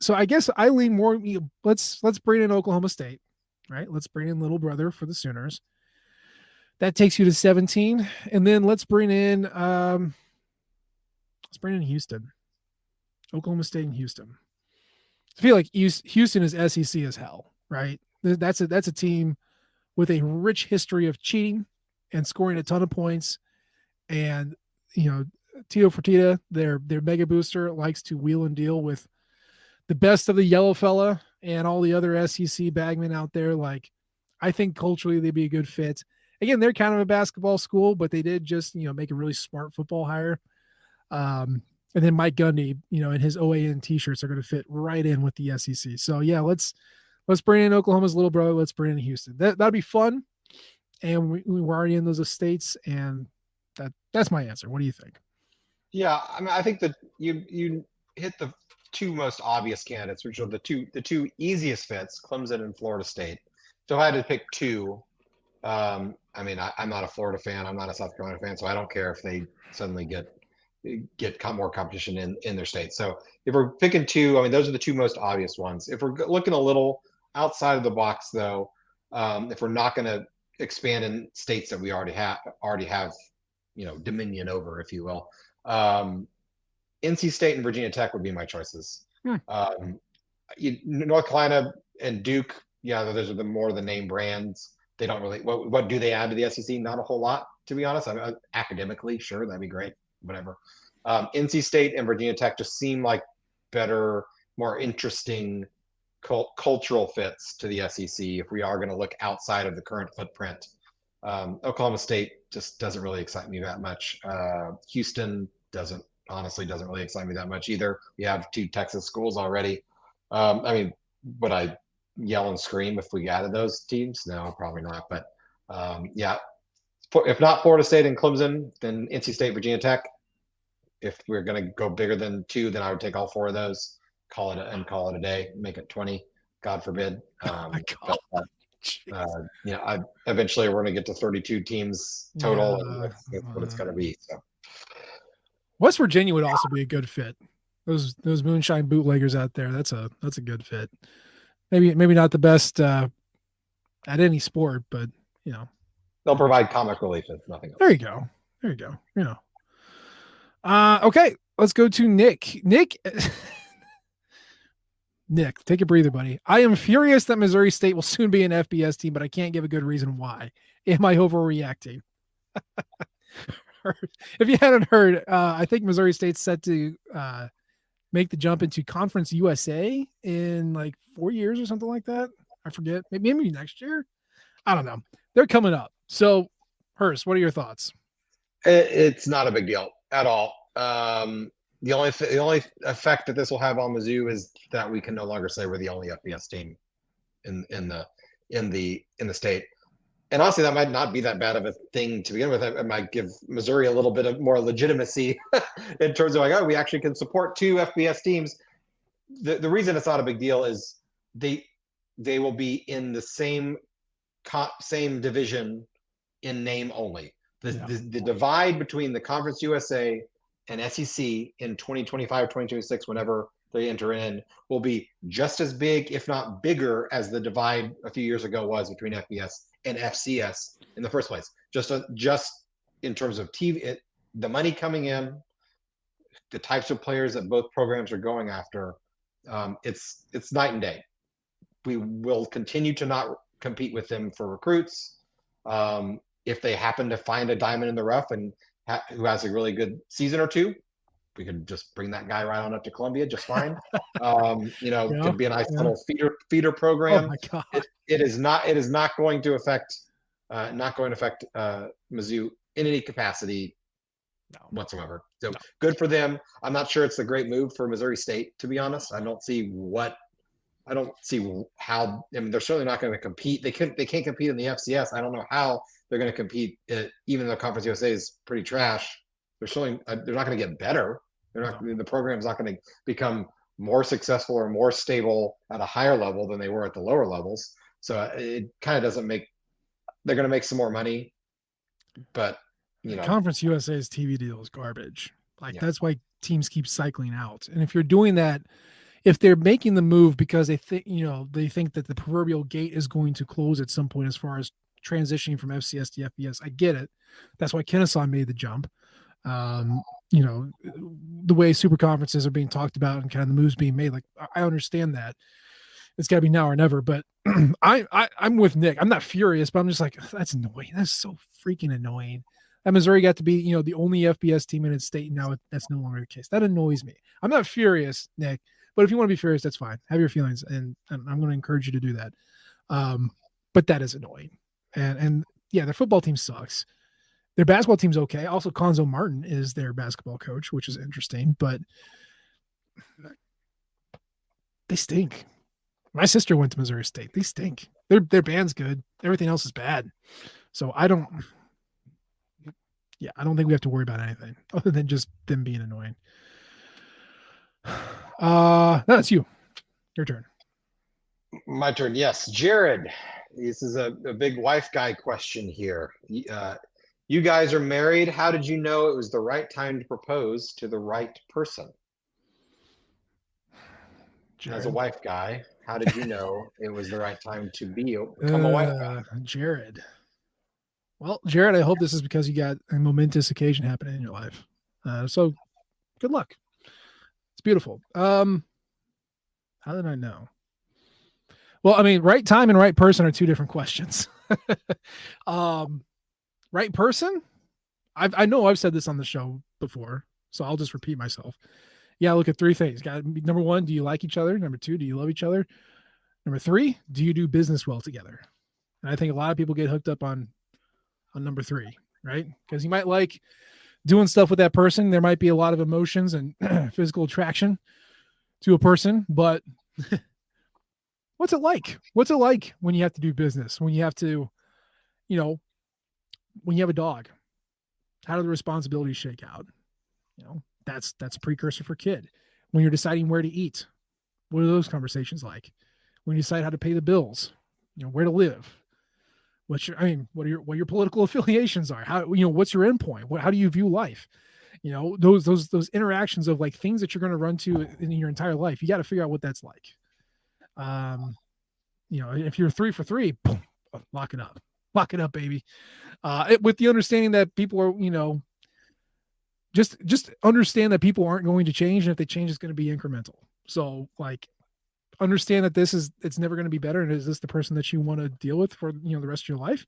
So I guess I lean more. Let's bring in Oklahoma State, right? Let's bring in little brother for the Sooners. That takes you to 17, and then let's bring in Houston, Oklahoma State, and Houston. I feel like Houston is SEC as hell, right? That's a team with a rich history of cheating and scoring a ton of points. And, Tito Fertitta, their mega booster, likes to wheel and deal with the best of the yellow fella and all the other SEC bagmen out there. Like, I think culturally they'd be a good fit. Again, they're kind of a basketball school, but they did just, make a really smart football hire. And then Mike Gundy, and his OAN t-shirts are going to fit right in with the SEC. So yeah, let's bring in Oklahoma's little brother. Let's bring in Houston. That'd be fun. And we're already in those estates, and that's my answer. What do you think? Yeah, I mean, I think that you hit the two most obvious candidates, which are the two easiest fits, Clemson and Florida State. So if I had to pick two, I'm not a Florida fan. I'm not a South Carolina fan, so I don't care if they suddenly get more competition in their state. So if we're picking two, I mean, those are the two most obvious ones. If we're looking a little outside of the box, though, if we're not going to expand in states that we already have, dominion over, if you will, NC State and Virginia Tech would be my choices. North Carolina and Duke, yeah, those are more of the name brands. They don't really. What do they add to the SEC? Not a whole lot, to be honest. Academically, sure, that'd be great. whatever. NC State and Virginia Tech just seem like better, more interesting cultural fits to the SEC if we are going to look outside of the current footprint. Oklahoma State just doesn't really excite me that much. Houston doesn't really excite me that much either. We have 2 Texas schools already. I mean, would I yell and scream if we added those teams? No, probably not. But yeah, if not Florida State and Clemson, then NC State, Virginia Tech. If we're going to go bigger than 2, then I would take all 4 of those, call it a day, make it 20, God forbid. My God. Eventually we're going to get to 32 teams total, and that's what it's going to be. So West Virginia would also be a good fit. Those moonshine bootleggers out there, that's a good fit. Maybe not the best at any sport, but they'll provide comic relief if nothing else. There you go. Okay, let's go to Nick. Nick, take a breather, buddy. I am furious that Missouri State will soon be an FBS team, but I can't give a good reason why. Am I overreacting? If you hadn't heard, I think Missouri State's set to make the jump into Conference USA in like 4 years or something like that. I forget. Maybe next year. I don't know. They're coming up. So, Hurst, what are your thoughts? It's not a big deal at all. The only effect that this will have on Mizzou is that we can no longer say we're the only FBS team in the state. And honestly, that might not be that bad of a thing to begin with. It might give Missouri a little bit of more legitimacy in terms of like, oh, we actually can support 2 FBS teams. The reason it's not a big deal is they will be in the same division in name only. The divide between the Conference USA and SEC in 2025, 2026, whenever they enter in, will be just as big, if not bigger, as the divide a few years ago was between FBS and FCS in the first place. Just in terms of TV, the money coming in, the types of players that both programs are going after, it's night and day. We will continue to not compete with them for recruits. If they happen to find a diamond in the rough and who has a really good season or 2, we could just bring that guy right on up to Columbia just fine. Could be a nice little feeder program. Oh my God. It is not going to affect Mizzou in any capacity whatsoever. So good for them. I'm not sure it's a great move for Missouri State, to be honest. I don't see how. I mean, they're certainly not going to compete. They can't compete in the FCS. I don't know how they're going to compete. Even though Conference USA is pretty trash, they're not going to get better. The program's not going to become more successful or more stable at a higher level than they were at the lower levels. So it kind of doesn't make. They're going to make some more money, but Conference USA's TV deal is garbage. That's why teams keep cycling out. And if you're doing that, if they're making the move because they think that the proverbial gate is going to close at some point as far as transitioning from FCS to FBS, I get it. That's why Kennesaw made the jump. The way super conferences are being talked about and kind of the moves being made, I understand that it's got to be now or never. But I'm with Nick. I'm not furious, but I'm just like, that's annoying. That's so freaking annoying. That Missouri got to be the only FBS team in its state, and now that's no longer the case. That annoys me. I'm not furious, Nick. But if you want to be furious, that's fine. Have your feelings, and I'm going to encourage you to do that. But that is annoying. And yeah, their football team sucks. Their basketball team's okay. Also, Conzo Martin is their basketball coach, which is interesting. But they stink. My sister went to Missouri State. They stink. Their band's good. Everything else is bad. So I don't think we have to worry about anything other than just them being annoying. No, it's you. Your turn. My turn. Yes. Jared, this is a big wife guy question here. You guys are married. How did you know it was the right time to propose to the right person? Jared. As a wife guy, how did you know it was the right time to become a wife guy? Jared. Well, Jared, I hope this is because you got a momentous occasion happening in your life. So good luck. It's beautiful. How did I know? Well, I mean, right time and right person are 2 different questions. Right person? I know I've said this on the show before, so I'll just repeat myself. Yeah, look at three things. Got number one, do you like each other? Number two, do you love each other? Number three, do you do business well together? And I think a lot of people get hooked up on number three, right? Because you might like doing stuff with that person. There might be a lot of emotions and physical attraction to a person, but what's it like? What's it like when you have to do business? When you have to, you know, when you have a dog? How do the responsibilities shake out? That's a precursor for kid. When you're deciding where to eat, what are those conversations like? When you decide how to pay the bills, where to live, what are your political affiliations are? How, what's your endpoint? How do you view life? Those interactions of like things that you're going to run to in your entire life. You got to figure out what that's like. If you're 3 for 3, boom, lock it up, baby. With the understanding that people are, just understand that people aren't going to change, and if they change, it's going to be incremental. So like, understand that it's never going to be better. And is this the person that you want to deal with for the rest of your life?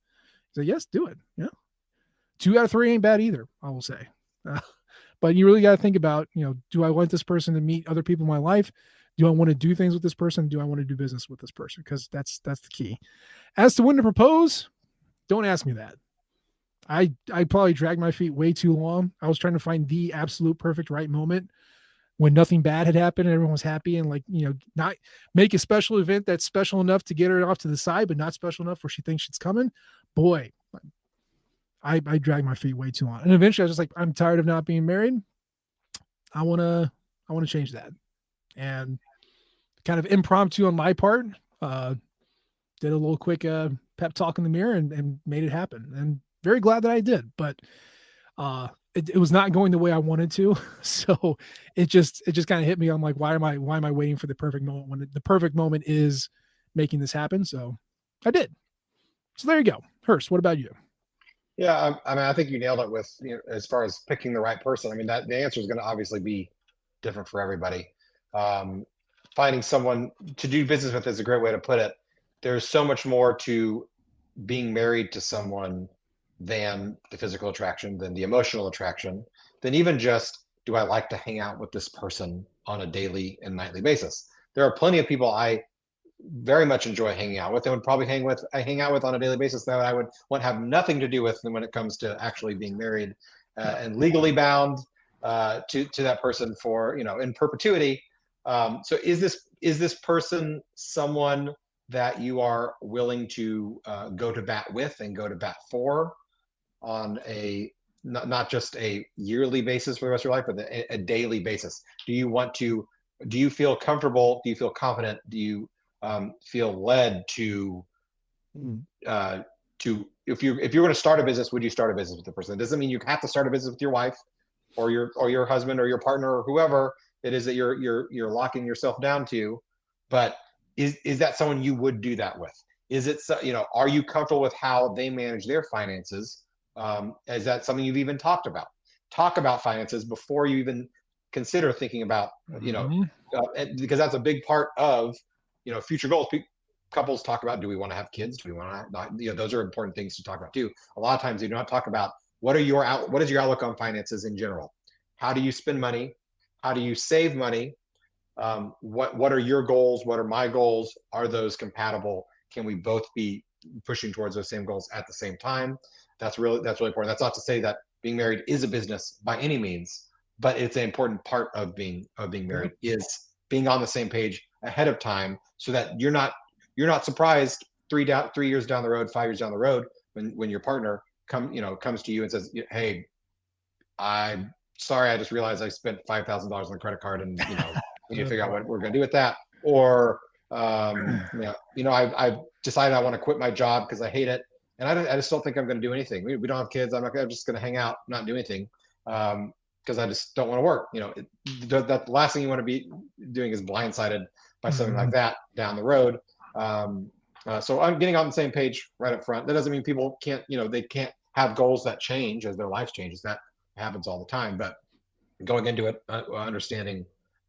So yes, do it. Yeah, 2 out of 3 ain't bad either, I will say. But you really got to think about, do I want this person to meet other people in my life? Do I want to do things with this person? Do I want to do business with this person? Because that's the key. As to when to propose, don't ask me that. I probably dragged my feet way too long. I was trying to find the absolute perfect right moment when nothing bad had happened and everyone was happy, and not make a special event that's special enough to get her off to the side, but not special enough where she thinks it's coming. Boy, I dragged my feet way too long. And eventually I was just like, I'm tired of not being married. I want to change that. And kind of impromptu on my part, did a little quick pep talk in the mirror and made it happen. And very glad that I did, but it was not going the way I wanted to. So it just kind of hit me. I'm like, why am I waiting for the perfect moment when the perfect moment is making this happen? So I did. So there you go. Hurst, what about you? Yeah, I mean, I think you nailed it with, as far as picking the right person. I mean, that the answer is going to obviously be different for everybody. Um, Finding someone to do business with is a great way to put it. There's so much more to being married to someone than the physical attraction, than the emotional attraction, than even just, do I like to hang out with this person on a daily and nightly basis? There are plenty of people I very much enjoy hanging out with and would probably hang out with on a daily basis that I would want to have nothing to do with when it comes to actually being married and legally bound to that person for, in perpetuity. So is this person someone that you are willing to go to bat with and go to bat for on a not just a yearly basis for the rest of your life, but a daily basis? Do you feel comfortable? Do you feel confident? Do you feel led to if you're going to start a business, would you start a business with the person? It doesn't mean you have to start a business with your wife or your husband or your partner or whoever it is that you're locking yourself down to, but is that someone you would do that with? Is it, are you comfortable with how they manage their finances? Is that something you've even talked about? Talk about finances before you even consider thinking about, because that's a big part of, future goals. Couples talk about, do we want to have kids? Do we want to not? Those are important things to talk about too. A lot of times they do not talk about what is your outlook on finances in general? How do you spend money? How do you save money? What are your goals? What are my goals? Are those compatible? Can we both be pushing towards those same goals at the same time? That's really important. That's not to say that being married is a business by any means, but it's an important part of being married, is being on the same page ahead of time, so that you're not surprised 3 years down the road, 5 years down the road, when your partner comes to you and says, hey, I'm sorry, I just realized I spent $5,000 on a credit card, and we need to figure out what we're going to do with that. Or I've decided I want to quit my job because I hate it, and I just don't think I'm going to do anything. We don't have kids. I'm just going to hang out, not do anything, because I just don't want to work. The last thing you want to be doing is blindsided by something like that down the road. So I'm getting on the same page right up front. That doesn't mean people can't, they can't have goals that change as their life changes. That happens all the time. But going into it, understanding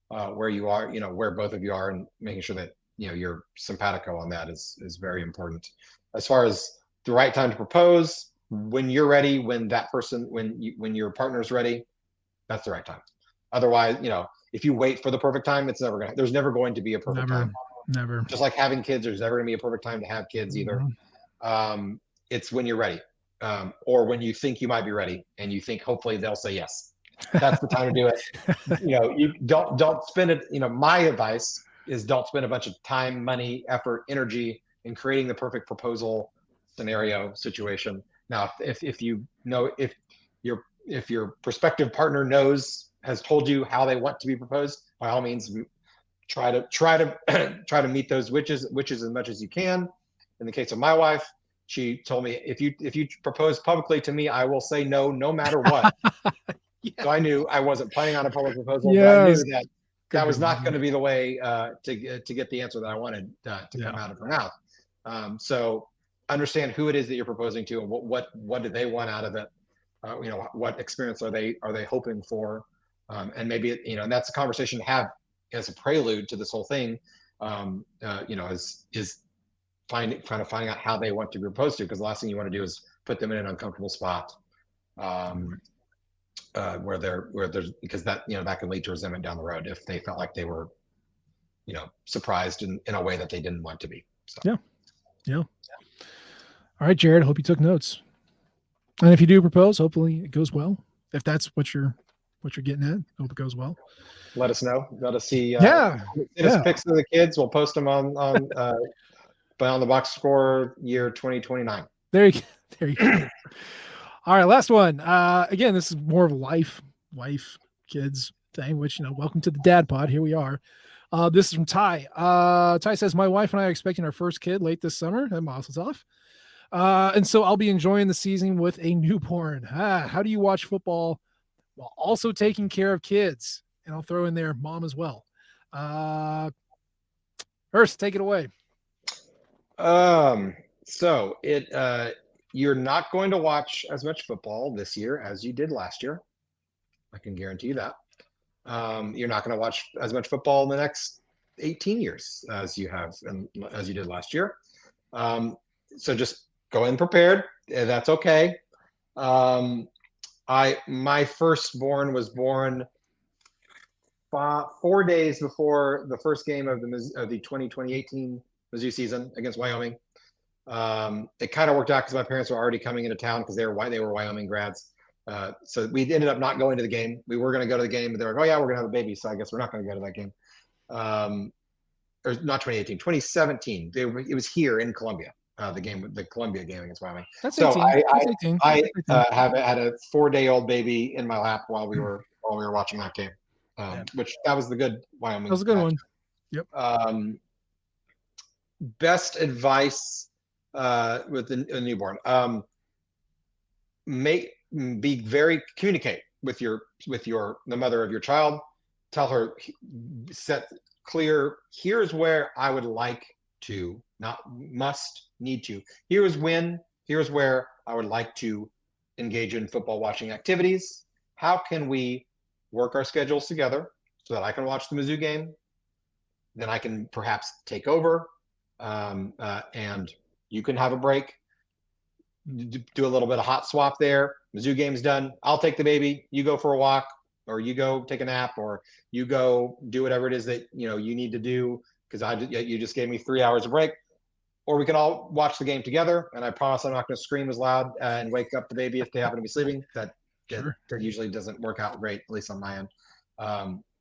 where you are, where both of you are, and making sure that you're simpatico on that is very important. As far as the right time to propose, when you're ready, when that person, when your partner's ready, that's the right time. Otherwise, if you wait for the perfect time, there's never going to be a perfect time. Never. Just like having kids, there's never going to be a perfect time to have kids either. It's when you're ready, or when you think you might be ready, and you think hopefully they'll say yes. That's the time to do it. You don't spend it. My advice is don't spend a bunch of time, money, effort, energy in creating the perfect proposal scenario situation. Now, if your prospective partner has told you how they want to be proposed, by all means, try to meet those wishes as much as you can. In the case of my wife, she told me, if you propose publicly to me, I will say no matter what. So I knew I wasn't planning on a public proposal, but I knew that was not going to be the way to get the answer that I wanted to come out of her mouth. So understand who it is that you're proposing to, and what do they want out of it. What experience are they hoping for, and maybe and that's a conversation to have as a prelude to this whole thing. Is finding out how they want to be proposed to, because the last thing you want to do is put them in an uncomfortable spot, where there's, because that can lead to resentment down the road if they felt like they were surprised in a way that they didn't want to be. So. Yeah. All right, Jared, hope you took notes. And if you do propose, hopefully it goes well. If that's what you're getting at, hope it goes well. Let us know. Let us see. Send us pics of the kids. We'll post them on the box score year 2029. There you go. All right, last one. Again, this is more of a wife, kids thing, which, welcome to the dad pod. Here we are. This is from Ty. Ty says, my wife and I are expecting our first kid late this summer. That mazel's off. And so I'll be enjoying the season with a newborn. How do you watch football while also taking care of kids? And I'll throw in there mom as well. Hurst, take it away. So you're not going to watch as much football this year as you did last year. I can guarantee you that. You're not going to watch as much football in the next 18 years as you have and as you did last year. So just go in prepared. That's okay. My firstborn was born 4 days before the first game of the 2018 Mizzou season against Wyoming. It kind of worked out because my parents were already coming into town because they were Wyoming grads. So we ended up not going to the game. We were going to go to the game, but they were like, oh yeah, we're going to have a baby, so I guess we're not going to go to that game. Or not 2018, 2017. It was here in Columbia. The Columbia game against Wyoming. That's so 18. I had a 4-day-old baby in my lap while we were watching that game. Which that was the good Wyoming. That was a good one. Yep. Best advice with a newborn. Communicate with the mother of your child. Tell her, set clear, here's where I would like to, not must, need to. Here's where I would like to engage in football watching activities. How can we work our schedules together so that I can watch the Mizzou game? Then I can perhaps take over, and you can have a break. Do a little bit of hot swap there. Mizzou game's done. I'll take the baby. You go for a walk, or you go take a nap, or you go do whatever it is that you need to do, because you just gave me 3 hours of break. Or we can all watch the game together, and I promise I'm not going to scream as loud and wake up the baby if they happen to be sleeping. That usually doesn't work out great, at least on my end.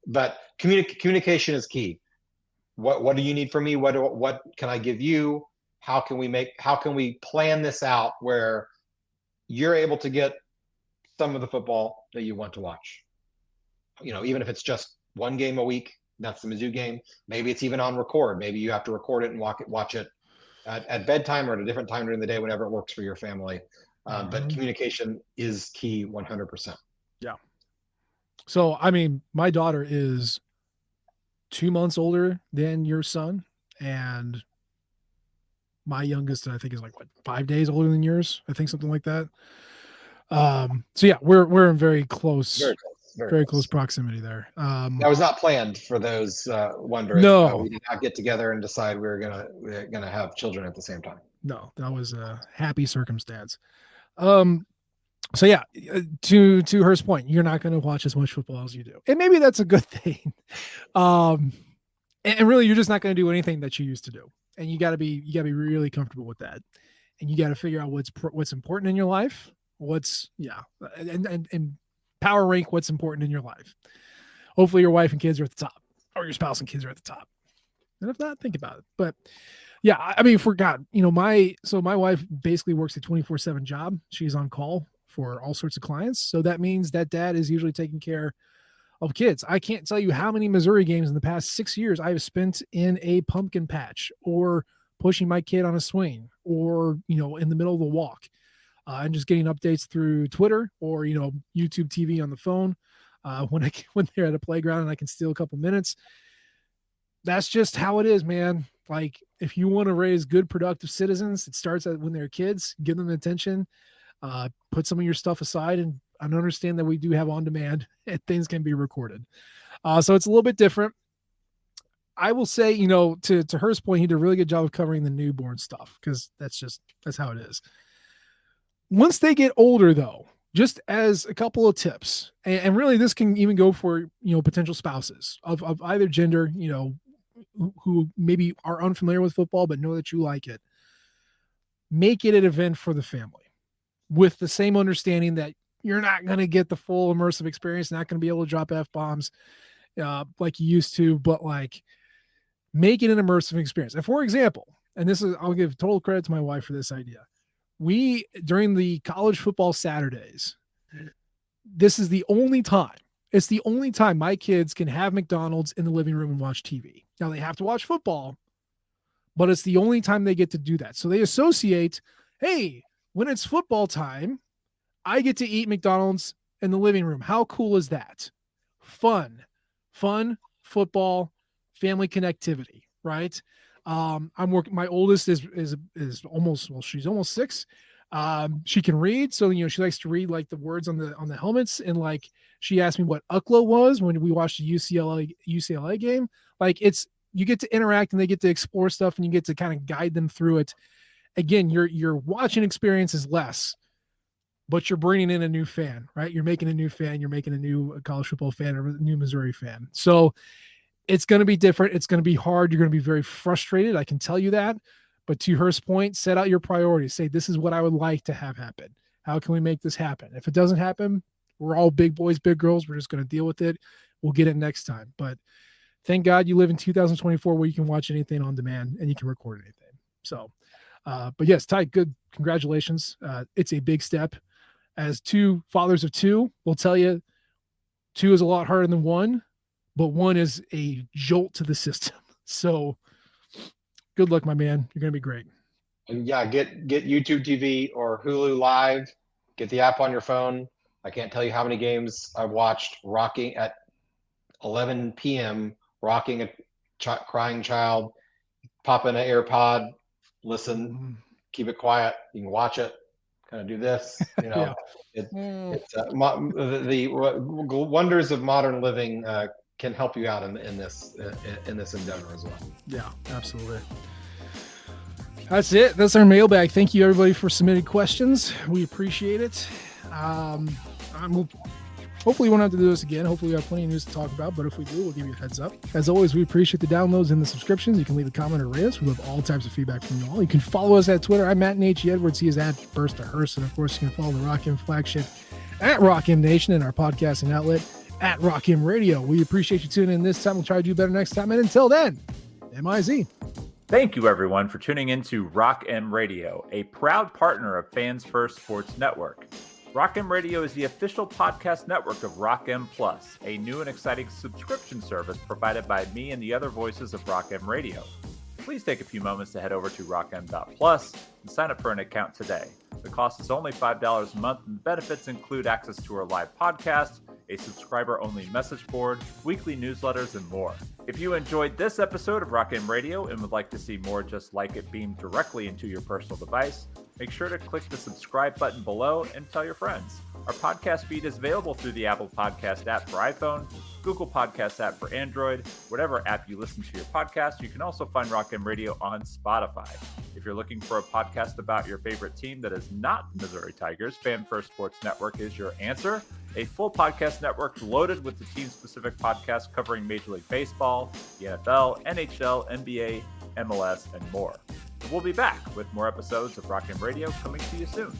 But communication is key. What do you need from me? What can I give you? How can we plan this out where you're able to get some of the football that you want to watch? Even if it's just one game a week, that's the Mizzou game. Maybe it's even on record. Maybe you have to record it and watch it at bedtime or at a different time during the day, whenever it works for your family. But communication is key 100%. Yeah. So, my daughter is 2 months older than your son, and my youngest, I think, is 5 days older than yours. I think something like that. So yeah, we're in very close proximity there. That was not planned, for those wondering. No, we did not get together and decide we were gonna have children at the same time. No, that was a happy circumstance. So yeah, to Hurst's point, you're not going to watch as much football as you do, and maybe that's a good thing. Um, and really, you're just not going to do anything that you used to do, and you got to be really comfortable with that, and you got to figure out what's important in your life, and power rank what's important in your life. Hopefully, your wife and kids are at the top, or your spouse and kids are at the top, and if not, think about it. But yeah, I mean, for God, my wife basically works a 24/7 job. She's on call for all sorts of clients. So that means that dad is usually taking care of kids. I can't tell you how many Missouri games in the past 6 years I have spent in a pumpkin patch or pushing my kid on a swing or, in the middle of the walk and just getting updates through Twitter or, YouTube TV on the phone when they're at a playground and I can steal a couple minutes. That's just how it is, man. Like if you want to raise good, productive citizens, it starts when they're kids, give them attention, put some of your stuff aside and understand that we do have on demand and things can be recorded. So it's a little bit different. I will say, to Hurst's point, he did a really good job of covering the newborn stuff because that's how it is. Once they get older, though, just as a couple of tips, and really this can even go for, potential spouses of either gender, who maybe are unfamiliar with football, but know that you like it. Make it an event for the family with the same understanding that you're not going to get the full immersive experience, not going to be able to drop F-bombs like you used to, but like make it an immersive experience. And for example, and I'll give total credit to my wife for this idea. During the college football Saturdays, this is the only time, it's the only time my kids can have McDonald's in the living room and watch TV. Now they have to watch football, but it's the only time they get to do that. So they associate, hey, when it's football time, I get to eat McDonald's in the living room. How cool is that? Fun, football, family connectivity, right? I'm working. My oldest is almost, she's almost 6. She can read. So, she likes to read like the words on the helmets. And like, she asked me what UCLA was when we watched the UCLA game. Like you get to interact and they get to explore stuff and you get to kind of guide them through it. Again, your watching experience is less, but you're bringing in a new fan, right? You're making a new fan. You're making a new college football fan or a new Missouri fan. So it's going to be different. It's going to be hard. You're going to be very frustrated. I can tell you that. But to Hurst's point, set out your priorities. Say, this is what I would like to have happen. How can we make this happen? If it doesn't happen, we're all big boys, big girls. We're just going to deal with it. We'll get it next time. But thank God you live in 2024 where you can watch anything on demand and you can record anything. So, but yes, Ty, good. Congratulations. It's a big step. As 2 fathers of 2, we'll tell you 2 is a lot harder than 1, but 1 is a jolt to the system. So good luck, my man. You're going to be great. And yeah, get YouTube TV or Hulu Live. Get the app on your phone. I can't tell you how many games I've watched rocking at 11 p.m., rocking a crying child, pop in an AirPod, listen, keep it quiet. You can watch it, kind of do this. Yeah. It's the wonders of modern living can help you out in this endeavor as well. Yeah, absolutely. That's it. That's our mailbag. Thank you, everybody, for submitting questions. We appreciate it. Hopefully, we won't have to do this again. Hopefully, we have plenty of news to talk about. But if we do, we'll give you a heads up. As always, we appreciate the downloads and the subscriptions. You can leave a comment or rate us. We love all types of feedback from you all. You can follow us at Twitter. I'm Matt and H. Edwards. He is at Burst to Hurst. And of course, you can follow the Rock M flagship at Rock M Nation and our podcasting outlet at Rock M Radio. We appreciate you tuning in this time. We'll try to do better next time. And until then, MIZ. Thank you, everyone, for tuning in to Rock M Radio, a proud partner of Fans First Sports Network. Rock M Radio is the official podcast network of Rock M Plus, a new and exciting subscription service provided by me and the other voices of Rock M Radio. Please take a few moments to head over to rockm.plus and sign up for an account today. The cost is only $5 a month, and the benefits include access to our live podcast, a subscriber-only message board, weekly newsletters, and more. If you enjoyed this episode of Rock M Radio and would like to see more just like it beamed directly into your personal device, make sure to click the subscribe button below and tell your friends. Our podcast feed is available through the Apple Podcast app for iPhone, Google Podcast app for Android, whatever app you listen to your podcast. You can also find Rock M Radio on Spotify. If you're looking for a podcast about your favorite team that is not Missouri Tigers, Fan First Sports Network is your answer. A full podcast network loaded with the team-specific podcasts covering Major League Baseball, the NFL, NHL, NBA, MLS, and more. We'll be back with more episodes of Rock M Radio coming to you soon.